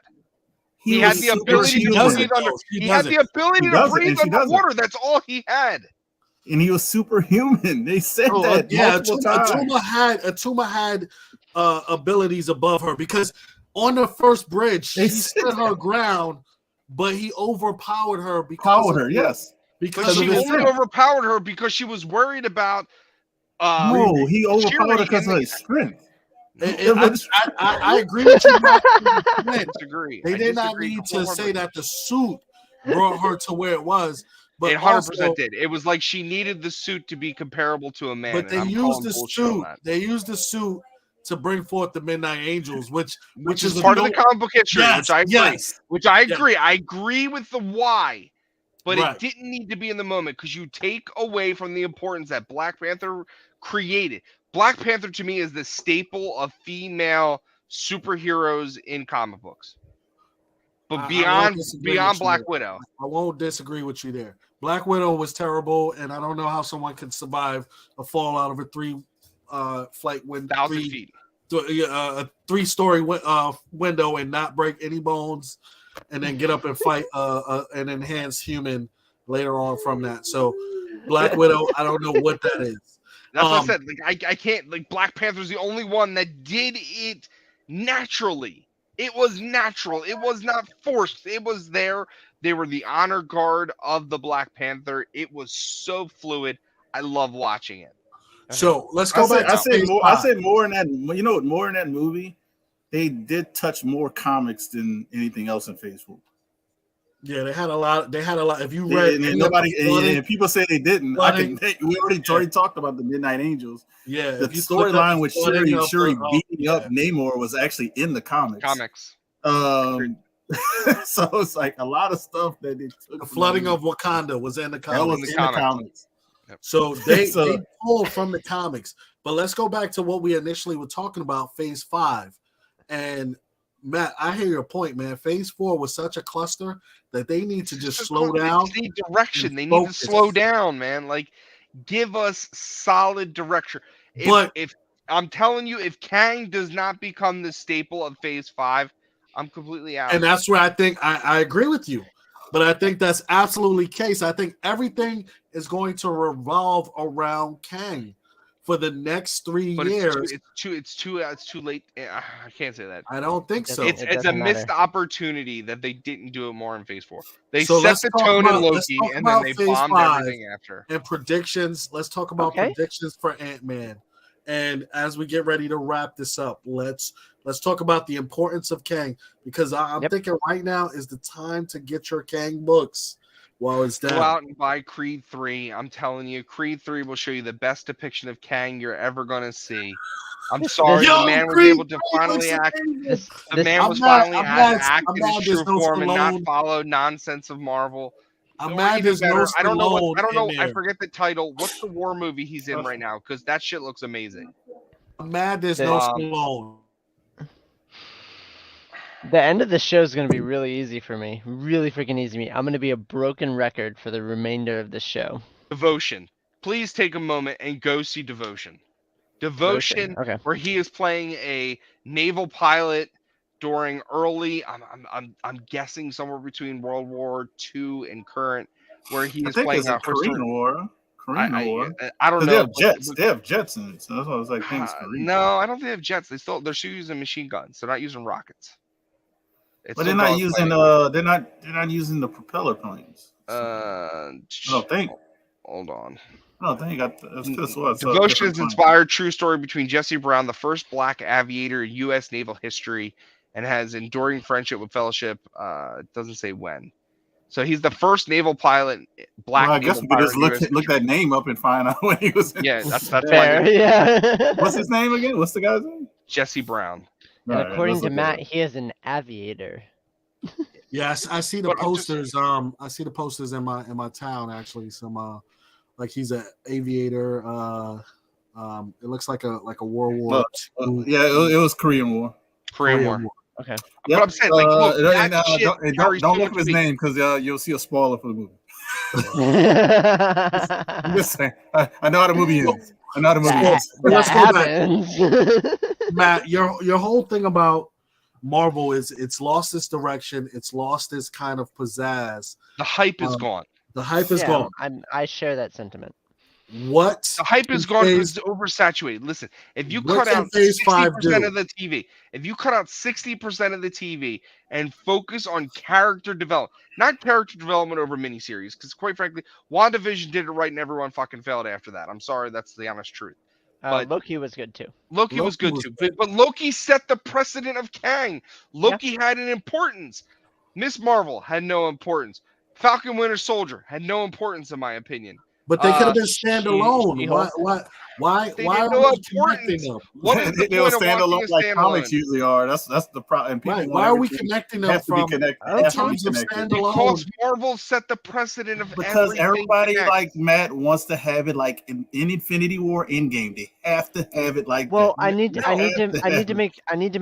He had the ability to breathe under. He had the ability to breathe underwater. That's all he had. And he was superhuman. They said that. Yeah, Atuma had abilities above her, because on the first bridge he stood her ground, but he overpowered her because she only overpowered her because she was worried about. No, he overpowered her because of his strength. I agree with you. I disagree. They did not need to say that the suit brought her to where it was. But it 100% did. It was like she needed the suit to be comparable to a man. But they used the suit. They used the suit to bring forth the Midnight Angels, which is part of the comic book history. Yes, which I agree. I agree with the why, but it didn't need to be in the moment, because you take away from the importance that Black Panther created. Black Panther to me is the staple of female superheroes in comic books. But beyond Black Widow. I won't disagree with you there. Black Widow was terrible, and I don't know how someone could survive a fall out of a flight window, 1,000 feet. A 3-story window and not break any bones, and then get up and fight an enhanced human later on from that. So Black Widow, I don't know what that is. That's what I said. Like I can't. Like, Black Panther's the only one that did it naturally. It was natural. It was not forced. It was there. They were the honor guard of the Black Panther. It was so fluid. I love watching it. So let's go back. I say more in that. You know what? More in that movie, they did touch more comics than anything else in Phase 4. Yeah, they had a lot. If you read, and people say they didn't. We already talked about the Midnight Angels. Yeah, the storyline with Shuri beating up Namor was actually in the comics. So it's like a lot of stuff that they took. The flooding of Wakanda was in the comics. That was in the comics. So they pulled from the comics. But let's go back to what we initially were talking about, Phase 5. And Matt, I hear your point, man. Phase 4 was such a cluster that they need to just slow down. They need direction. They need to slow down, man. Like, give us solid direction. If I'm telling you, if Kang does not become the staple of Phase 5, I'm completely out. And that's where I think I agree with you. But I think that's absolutely the case. I think everything is going to revolve around Kang for the next 3 years. It's too late. I can't say that. I don't think so. It's a missed opportunity that they didn't do it more in Phase 4. They set the tone in Loki, and then they bombed everything after. And predictions. Let's talk about predictions for Ant-Man. And as we get ready to wrap this up, let's talk about the importance of Kang, because I'm thinking right now is the time to get your Kang books while it's down. Go out and buy Creed 3. I'm telling you, Creed 3 will show you the best depiction of Kang you're ever going to see. I'm sorry, the man was able to finally act. The man was finally able to act in his true form and not follow nonsense of Marvel. I'm mad there's no I don't know. I forget the title. What's the war movie he's in right now? Because that shit looks amazing. I'm mad there's no Stallone. The end of the show is going to be really easy for me. Really freaking easy for me. I'm going to be a broken record for the remainder of the show. Devotion. Please take a moment and go see Devotion. Devotion, okay. Where he is playing a naval pilot during early, I'm guessing somewhere between World War II and current, where he is playing a Korean War. Korean War. I don't know. They have jets in it, so that's why I was like, no, I don't think they have jets. They're still using machine guns. They're not using rockets. But they're not using they're not using the propeller planes. I don't think. Hold on. No, they got Devotion is inspired true story between Jesse Brown, the first black aviator in U.S. naval history, and has enduring friendship with Fellowship. It doesn't say when. So he's the first naval pilot, black. Well, I guess we could just look that name up and find out when he was. Yeah, that's fair. Yeah. What's his name again? What's the guy's name? Jesse Brown. And according to Matt, he is an aviator. Yes, I see the posters. I see the posters in my town actually. Some like he's an aviator. It looks like a World War II. Yeah, it was Korean War. Korean War. Okay. Yep. But I'm saying, like, look, don't look at his name because you'll see a spoiler for the movie. I'm just saying. I know how the movie is. Let's go back. Matt, your whole thing about Marvel is it's lost its direction. It's lost its kind of pizzazz. The hype is gone. The hype is gone. I share that sentiment. What? The hype is gone because it's oversaturated. Listen, if you cut out 60% of the TV, if you cut out 60% of the TV and focus on character development, not character development over miniseries, because quite frankly, WandaVision did it right and everyone fucking failed after that. I'm sorry, that's the honest truth. But Loki was good too. Loki was good too. But Loki set the precedent of Kang. Loki had an importance. Miss Marvel had no importance. Falcon Winter Soldier had no importance in my opinion. But they could have been standalone. Why are we connecting them? They were standalone like comics usually are. That's the problem. Why are we connecting them from in terms of standalone? Because Marvel set the precedent of because everybody like Matt wants to have it like in Infinity War Endgame. They have to have it like. Well, I need to make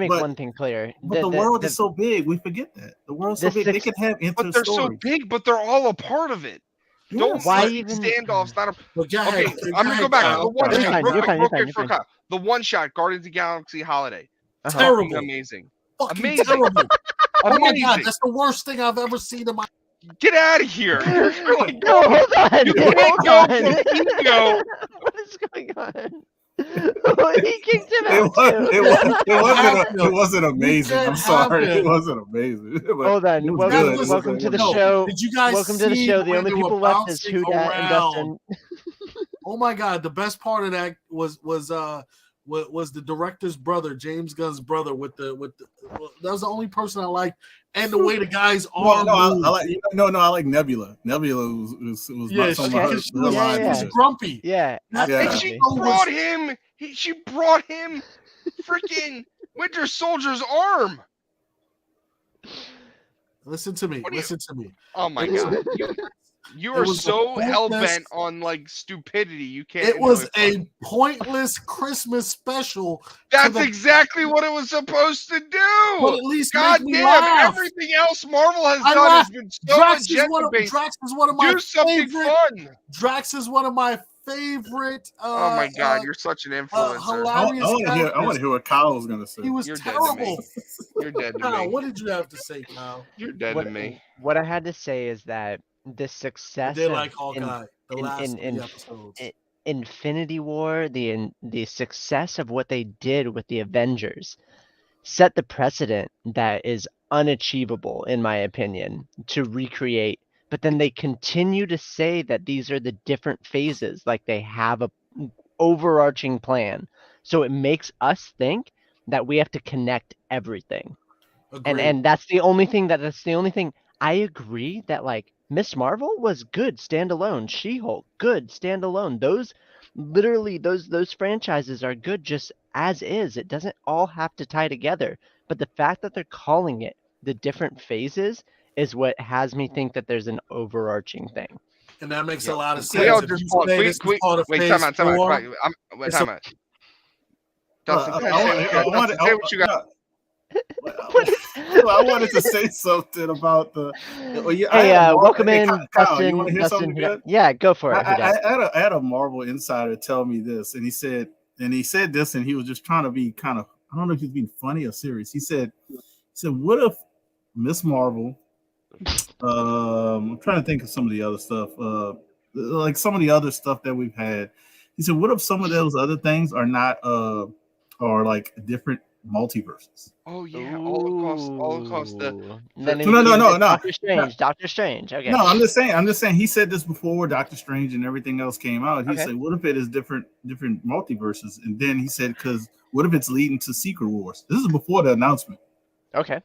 one thing clear. But the world is so big, we forget that the world's so big. They can have but they're so big, but they're all a part of it. Don't standoffs. Not okay. I'm gonna go back. The one shot. Guardians of the Galaxy Holiday. Terrible. Amazing. Amazing. Terrible. Oh my god, that's the worst thing I've ever seen in my. Get out of here! You're like, no, hold on. You can't go from ego. What is going on? He kicked him out. It wasn't amazing. I'm sorry. It wasn't amazing. Hold on. Welcome to the show. Did you guys welcome to the show. The only people left is Huda and Dustin. Oh my god, the best part of that was the director's brother, James Gunn's brother, with the that was the only person I liked, and the way the guy's arm moved. I like Nebula. Nebula was she's grumpy. Yeah. And she brought him freaking Winter Soldier's arm. Listen to me. Oh my god. You are so hell-bent on like stupidity. You can't. It was a pointless Christmas special. That's exactly what it was supposed to do. But at least God make me damn, laugh. Everything else Marvel has done has been so Drax is one of my Do something fun. Drax is one of my favorite. Oh my God, you're such an influencer. Hilarious. I want to hear what Kyle was going to say. He was terrible. You're dead to Kyle, me. what did you have to say, Kyle? You're dead to me. What I had to say is that the success They of like Hawkeye. The last three episodes. Infinity War, the success of what they did with the Avengers set the precedent that is unachievable, in my opinion, to recreate. But then they continue to say that these are the different phases, like they have a overarching plan. So it makes us think that we have to connect everything. And that's the only thing I agree that, like, Miss Marvel was good standalone. She-Hulk, good standalone. Those franchises are good just as is. It doesn't all have to tie together. But the fact that they're calling it the different phases is what has me think that there's an overarching thing. And that makes a lot of sense. We all just wait, time out. Dustin, say what you got. I wanted to say something about the. Welcome in, Kyle, you want to hear something good? Yeah, go for it. I had a Marvel insider tell me this, and he said this, and he was just trying to be kind of, I don't know if he's being funny or serious. He said, what if Miss Marvel? I'm trying to think of some of the other stuff, like some of the other stuff that we've had. He said, what if some of those other things are not, are like different multiverses? Oh yeah, all across the. No. Doctor Strange. Okay. No, I'm just saying. He said this before Doctor Strange and everything else came out. He said, "What if it is different multiverses?" And then he said, "Because what if it's leading to Secret Wars?" This is before the announcement. Okay.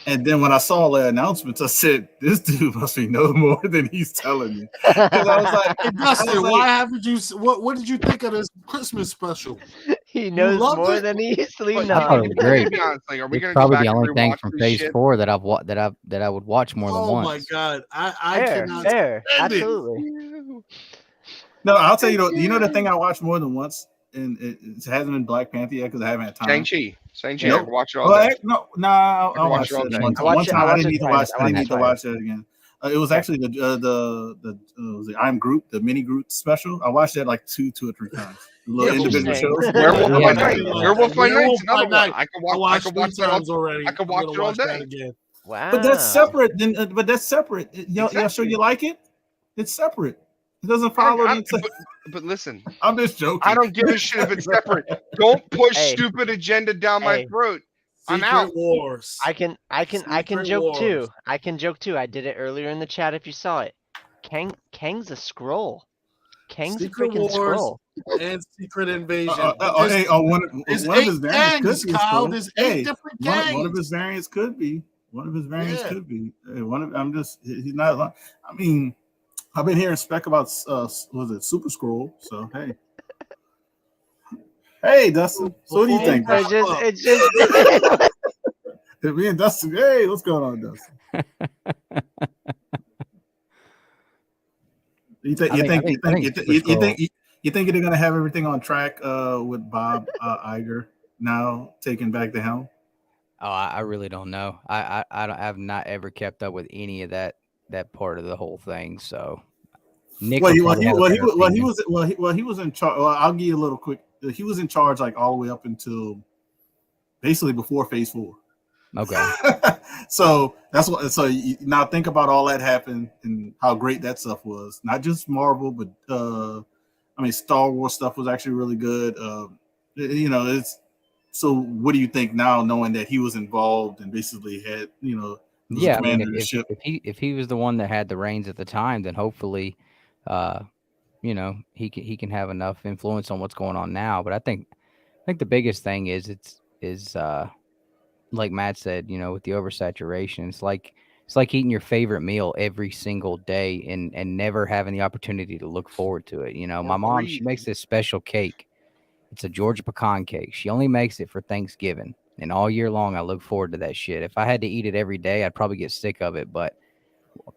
And then when I saw the announcements, I said, "This dude must be no more than he's telling me." Because I was like, "Hey, Dustin, why haven't you? What did you think of this Christmas special?" He knows more than he easily knows. I thought it was great. It's probably the only thing from Phase 4 that I would watch more than once. Oh my God, I cannot. Fair, absolutely. No, I'll tell you. You know the thing I watched more than once, and it hasn't been Black Panther yet because I haven't had time. Shang-Chi. Nope. I can watch it all day. I watched it one time. I didn't need to watch that again. It was actually the I'm Groot, the mini Groot special. I watched that like two or three times. Little individual shows. Werewolf by Night's another one. I can watch times already. I can watch it all day. Again. Wow. But that's separate. But that's separate. Y'all sure you like it? It's separate. It doesn't follow. But listen, I'm just joking. I don't give a shit if it's separate. Don't push stupid agenda down my throat. I'm out. Wars. I can joke too. I can joke too. I did it earlier in the chat if you saw it. Kang's a Skrull. Kang's Secret a freaking Skrull. And Secret Invasion. One of his variants could be Kyle. There's 8 different gangs. One of his variants could be. He's not. I mean, I've been hearing spec about was it Super Skrull? So hey, Dustin. So what do you think? It's just me and Dustin. Hey, what's going on, Dustin? You think they're gonna have everything on track with Bob Iger now taking back the helm? Oh, I really don't know. I've not ever kept up with any of that part of the whole thing. So Nick. He was in charge. Well, I'll give you a little quick. He was in charge like all the way up until basically before Phase 4. Okay. So that's what. So now think about all that happened and how great that stuff was. Not just Marvel, but Star Wars stuff was actually really good. It's. So what do you think now, knowing that he was involved and basically had Yeah, I mean, if he was the one that had the reins at the time, then hopefully, he can have enough influence on what's going on now. But I think the biggest thing is like Matt said, with the oversaturation, it's like eating your favorite meal every single day and never having the opportunity to look forward to it. My mom, she makes this special cake. It's a Georgia pecan cake. She only makes it for Thanksgiving. And all year long, I look forward to that shit. If I had to eat it every day, I'd probably get sick of it. But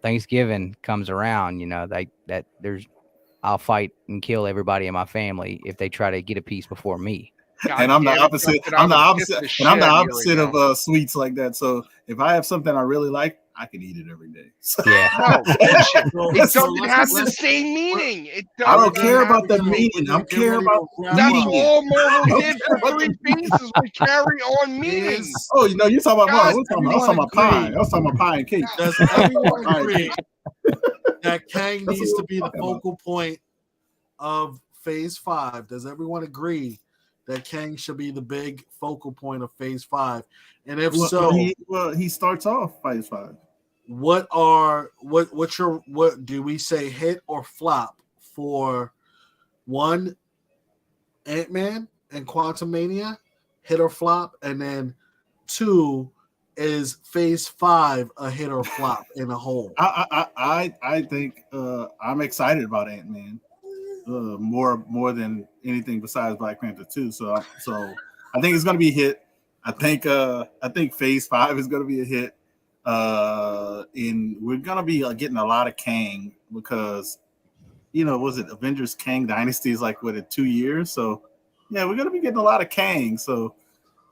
Thanksgiving comes around, I'll fight and kill everybody in my family if they try to get a piece before me. And I'm the opposite. I'm the opposite. And I'm the opposite of sweets like that. So if I have something I really like, I can eat it every day. So. Yeah. No, it doesn't have the same meaning. I don't care about the meaning. I care about that's all Marvel did for 3 pieces was carry on meaning. Oh, you know, you're talking about Marvel. I was talking about pie. I was talking about pie and cake. Does everyone agree that Kang needs to be the focal point of Phase 5? Does everyone agree that Kang should be the big focal point of Phase 5? And if he starts off Phase 5. What do we say hit or flop for one Ant-Man and Quantumania, hit or flop, and then 2 is Phase 5 a hit or flop in a whole? I think I'm excited about Ant-Man more than anything besides Black Panther 2. So I think it's going to be a hit. I think Phase 5 is going to be a hit. And we're gonna be getting a lot of Kang because, was it Avengers Kang Dynasty is like in 2 years? So yeah, we're gonna be getting a lot of Kang. So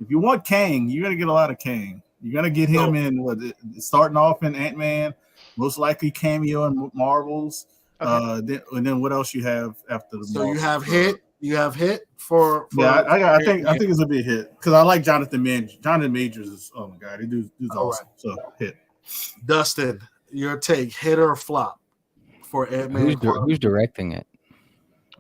if you want Kang, you're gonna get a lot of Kang. You're gonna get him in starting off in Ant-Man, most likely cameo in Marvels. Okay. Then what else you have after the? So Marvels? you have hit for I think it's a big hit because I like Jonathan Majors. Jonathan Majors is, oh my god, he dude's awesome. Right. So hit. Dustin, your take, hit or flop for Ant-Man? Who's directing it?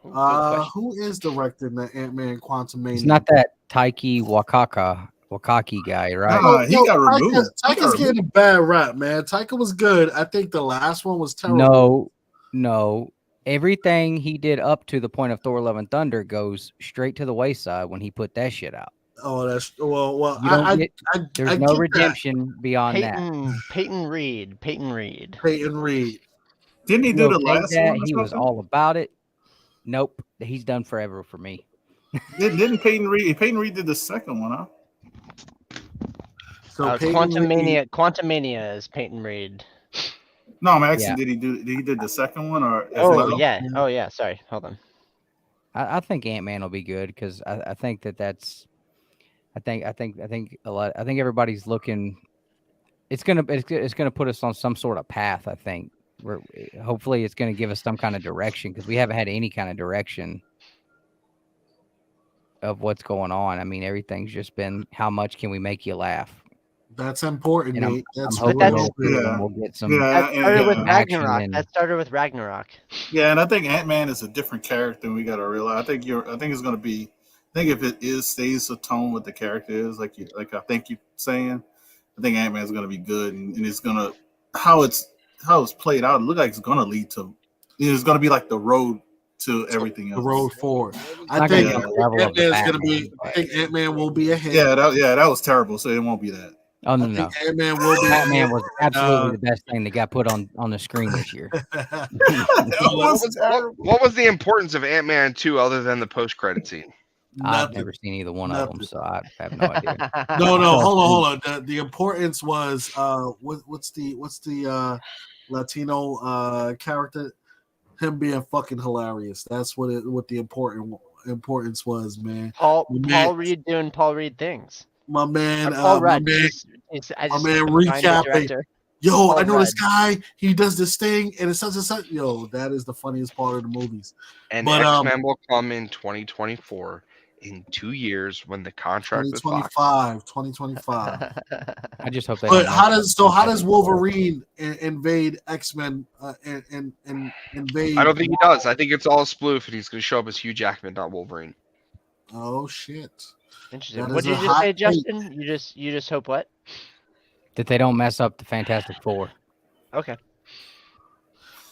Who is directing the Ant-Man Quantumania? It's not that Taiki Wakaki guy, right? He got removed. Taika's getting a bad rap, man. Taika was good. I think the last one was terrible. No. Everything he did up to the point of Thor: Love and Thunder goes straight to the wayside when he put that shit out. Oh, that's well. There's no redemption beyond that. Peyton Reed. Didn't he do the last one? He was all about it. Nope, he's done forever for me. Didn't Peyton Reed? Peyton Reed did the second one, huh? So Quantumania is Peyton Reed. No, I'm asking, did he did the second one or? Yeah. Sorry, hold on. I think Ant-Man will be good because I think that's. I think a lot. I think everybody's looking. It's gonna put us on some sort of path. I think. Hopefully it's gonna give us some kind of direction because we haven't had any kind of direction of what's going on. I mean, everything's just been how much can we make you laugh. That's important, Nate. We'll get some. That started with Ragnarok. Yeah, and I think Ant-Man is a different character. We got to realize. I think it's going to be. I think if it stays the tone what the character is, like I think you're saying, I think Ant-Man is going to be good, and it's going to how it's played out. It looks like it's going to lead to. It's going to be like the road to everything else. The road forward. I think Ant-Man will be a hit. Yeah, that was terrible. So it won't be that. Oh no! Ant-Man will be. Batman was absolutely the best thing that got put on the screen this year. What was the importance of Ant-Man 2 other than the post-credit scene? I've never seen either one of them, so I have no idea. No, hold on. The importance was what's the Latino character? Him being fucking hilarious. That's what the importance was, man. Paul Reed doing Paul Reed things. My man recapping. Yo, I know this guy. He does this thing, and it's such and such. Yo, that is the funniest part of the movies. And X-Men will come in 2024, in 2 years when the contract with Fox. 2025. I just hope that. But how does Wolverine invade X-Men and invade? I don't think he does. I think it's all a sploof, and he's going to show up as Hugh Jackman, not Wolverine. Oh shit. Interesting. What did you just say, Justin? You just hope what? That they don't mess up the Fantastic Four. Okay.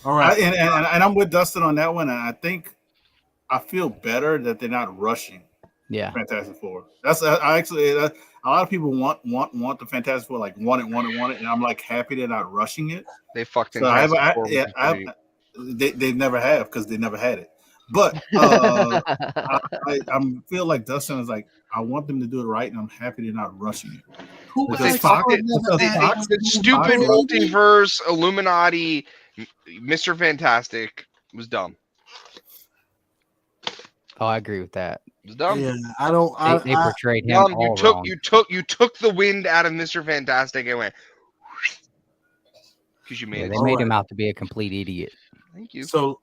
All right. And I'm with Dustin on that one. And I feel better that they're not rushing. Yeah. Fantastic Four. A lot of people want the Fantastic Four, like want it, and I'm like happy they're not rushing it. They fucked in. They never have because they never had it. But I feel like Dustin is like, I want them to do it right, and I'm happy they're not rushing it. The stupid multiverse, Illuminati, Mr. Fantastic was dumb. Oh, I agree with that. It was dumb. Yeah, I don't. They portrayed him Dumb. all wrong. You took the wind out of Mr. Fantastic and went because you made it. They made him out to be a complete idiot. Thank you. So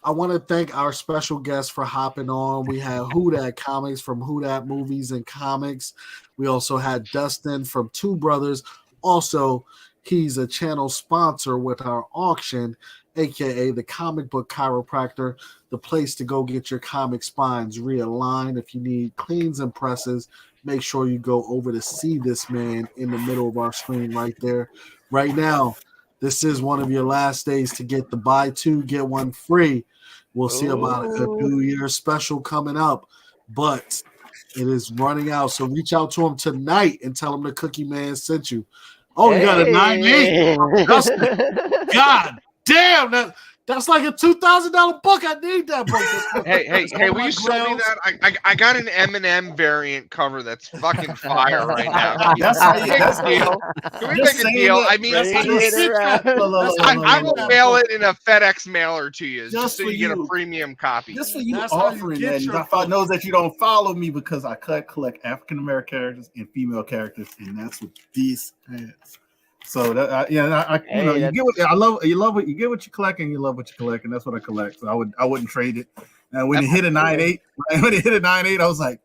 I want to thank our special guest for hopping on. We had Who Dat Comics from Who Dat Movies and Comics. We also had Dustin from Two Brothers. Also, he's a channel sponsor with our auction, aka the Comic Book Chiropractor, the place to go get your comic spines realigned. If you need cleans and presses, make sure you go over to see this man in the middle of our screen right there. Right now, this is one of your last days to get the buy two, get one free. We'll see about a New Year's special coming up, but it is running out. So reach out to him tonight and tell him the Cookie Man sent you. Oh, you got a 9.8. God damn, that's like a $2,000 book. I need that book. Hey, will you sell me that? I got an M&M variant cover that's fucking fire right now. Can we make a deal? I mean, I will mail it in a FedEx mailer to you just so you get a premium copy. Just for you offering that, and knows that you don't follow me because I collect African American characters and female characters, and that's what these pants. So that you get what I love. You love what you get what you collect, and you love what you collect, and that's what I collect. So I wouldn't trade it. And when it hit a 9.8, I was like,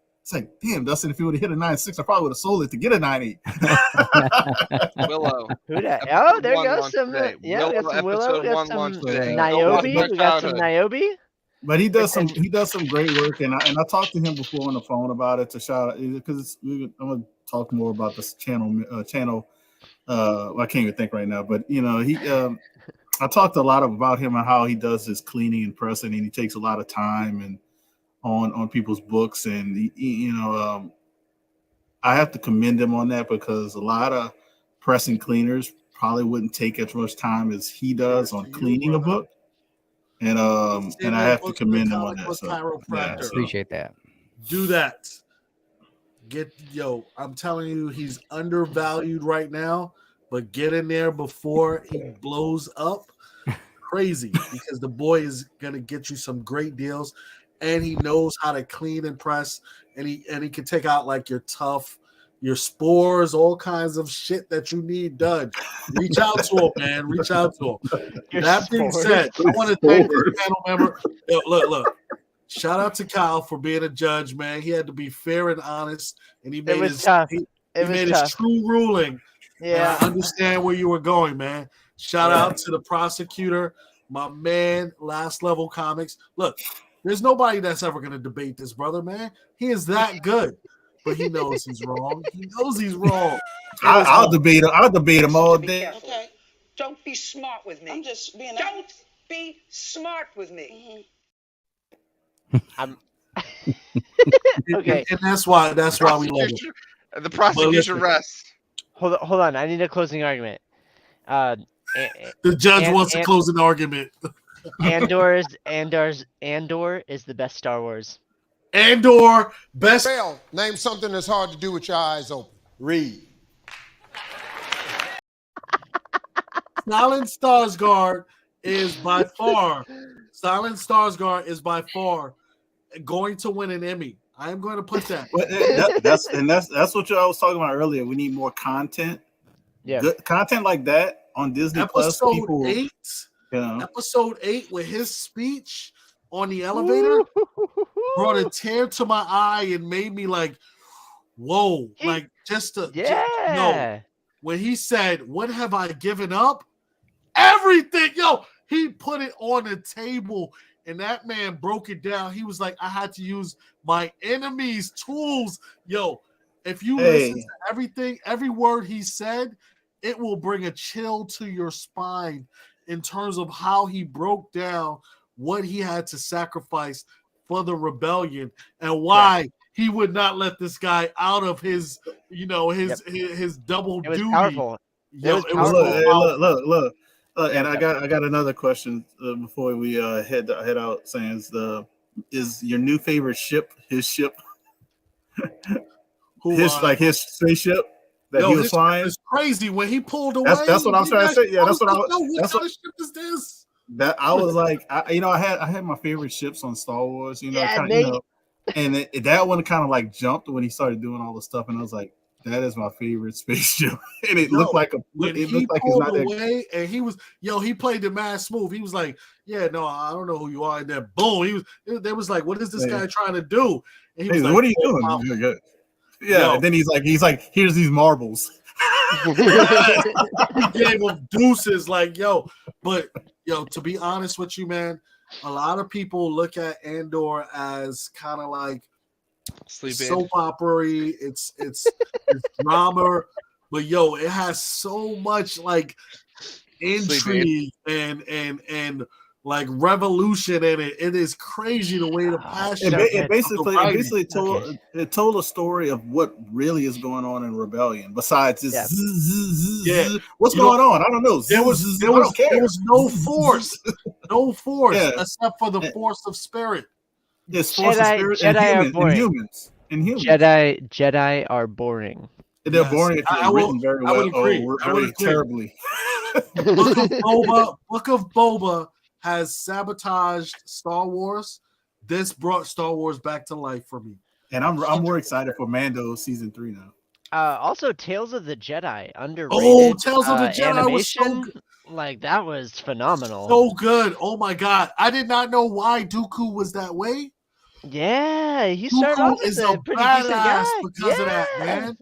damn, Dustin, if you would have hit a 9.6, I probably would have sold it to get a 9.8. Willow. Who that? Oh, there goes some. We got some Willow. We got some Niobe. We got some Niobe. But he does some great work, and I talked to him before on the phone about it to shout out because I'm gonna talk more about this channel. I can't even think right now, but I talked a lot about him and how he does his cleaning and pressing, and he takes a lot of time and on people's books, and I have to commend him on that because a lot of pressing cleaners probably wouldn't take as much time as he does on cleaning a book, and I have to commend him on that. So, appreciate that. Do that. I'm telling you, he's undervalued right now, but get in there before he blows up crazy because the boy is gonna get you some great deals, and he knows how to clean and press, and he can take out like your tough, your spores, all kinds of shit that you need done. Reach out to him, man. Reach out to him. That being said, I want to thank the panel member. Look. Shout out to Kyle for being a judge, man. He had to be fair and honest, and he made his true ruling. Yeah, I understand where you were going, man. Shout out to the prosecutor, my man, Last Level Comics. Look, there's nobody that's ever going to debate this brother, man. He is that good, but he knows he's wrong. He knows he's wrong. I'll debate him. I'll debate him all day. Okay. Don't be smart with me. I'm just being. Don't be smart with me. I'm okay, and that's why we love it. The prosecution rests. Hold on. I need a closing argument. The judge wants a closing argument. Andor is the best Star Wars. Andor best. Name something that's hard to do with your eyes open. Read. Stellan Skarsgård is by far going to win an Emmy. I am going to put that. That's what I was talking about earlier. We need more content. Yeah, good content like that on Disney Plus. Episode 8 with his speech on the elevator brought a tear to my eye and made me like, whoa, like when he said, "What have I given up?" Everything, he put it on the table. And that man broke it down. He was like, I had to use my enemy's tools. If you listen to everything, every word he said, it will bring a chill to your spine in terms of how he broke down what he had to sacrifice for the rebellion and why he would not let this guy out of his, his double duty. It was powerful. Look. And I got another question before we head out. Sans, is your new favorite ship his ship? His spaceship that he was flying? It's crazy when he pulled away. That's what I'm trying to say. Yeah, that's what kind of ship is this? That I was like, I had my favorite ships on Star Wars, and that one kind of like jumped when he started doing all the stuff, and I was like, that is my favorite spaceship, and it looked like it's not away, and he played the mad smooth. He was like, yeah, no, I don't know who you are, and then boom, they was like, what is this guy trying to do? And he was like, what are you doing? Yeah, and then he's like, here's these marbles. He gave him deuces, like, but to be honest with you, man, a lot of people look at Andor as kind of like soap opera-y. It's drama, but it has so much like intrigue and like revolution in it. It is crazy the way the passion. It basically told a story of what really is going on in Rebellion. Besides this, what's going on? I don't know. There was no force, except for the force of spirit. Yes, force of spirit and humans. Jedi are boring. They're boring if they're written very well. I would agree terribly. Book of Boba has sabotaged Star Wars. This brought Star Wars back to life for me. And I'm more excited for Mando season 3 now. Also, Tales of the Jedi, underrated. Oh, Tales of the Jedi animation, was so good. Like, that was phenomenal. So good. Oh my God. I did not know why Dooku was that way. Yeah, he started off as a pretty decent guy because of that, man.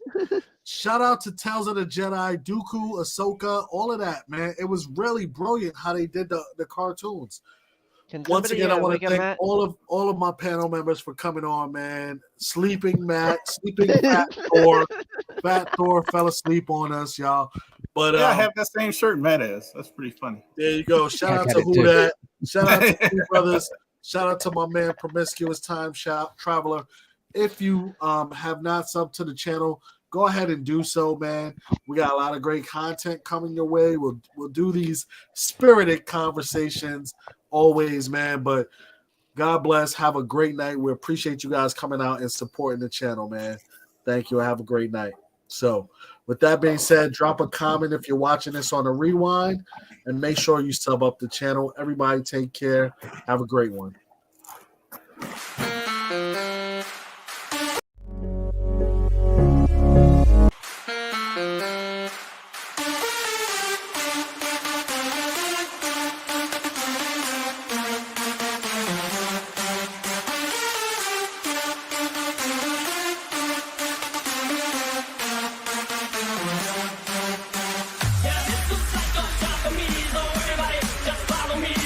Shout out to Tales of the Jedi, Dooku, Ahsoka, all of that, man. It was really brilliant how they did the cartoons. Once again, I want to thank all of my panel members for coming on, man. Sleeping Fat Thor. Fat Thor fell asleep on us, y'all. But I have that same shirt Matt has. That's pretty funny. There you go. Shout out to Who That. Shout out to Two Brothers. Shout out to my man Promiscuous Time Traveler. If you have not subbed to the channel, go ahead and do so, man. We got a lot of great content coming your way. We'll do these spirited conversations always, man. But God bless. Have a great night. We appreciate you guys coming out and supporting the channel, man. Thank you. Have a great night. So with that being said, drop a comment if you're watching this on a rewind, and make sure you sub up the channel. Everybody take care. Have a great one.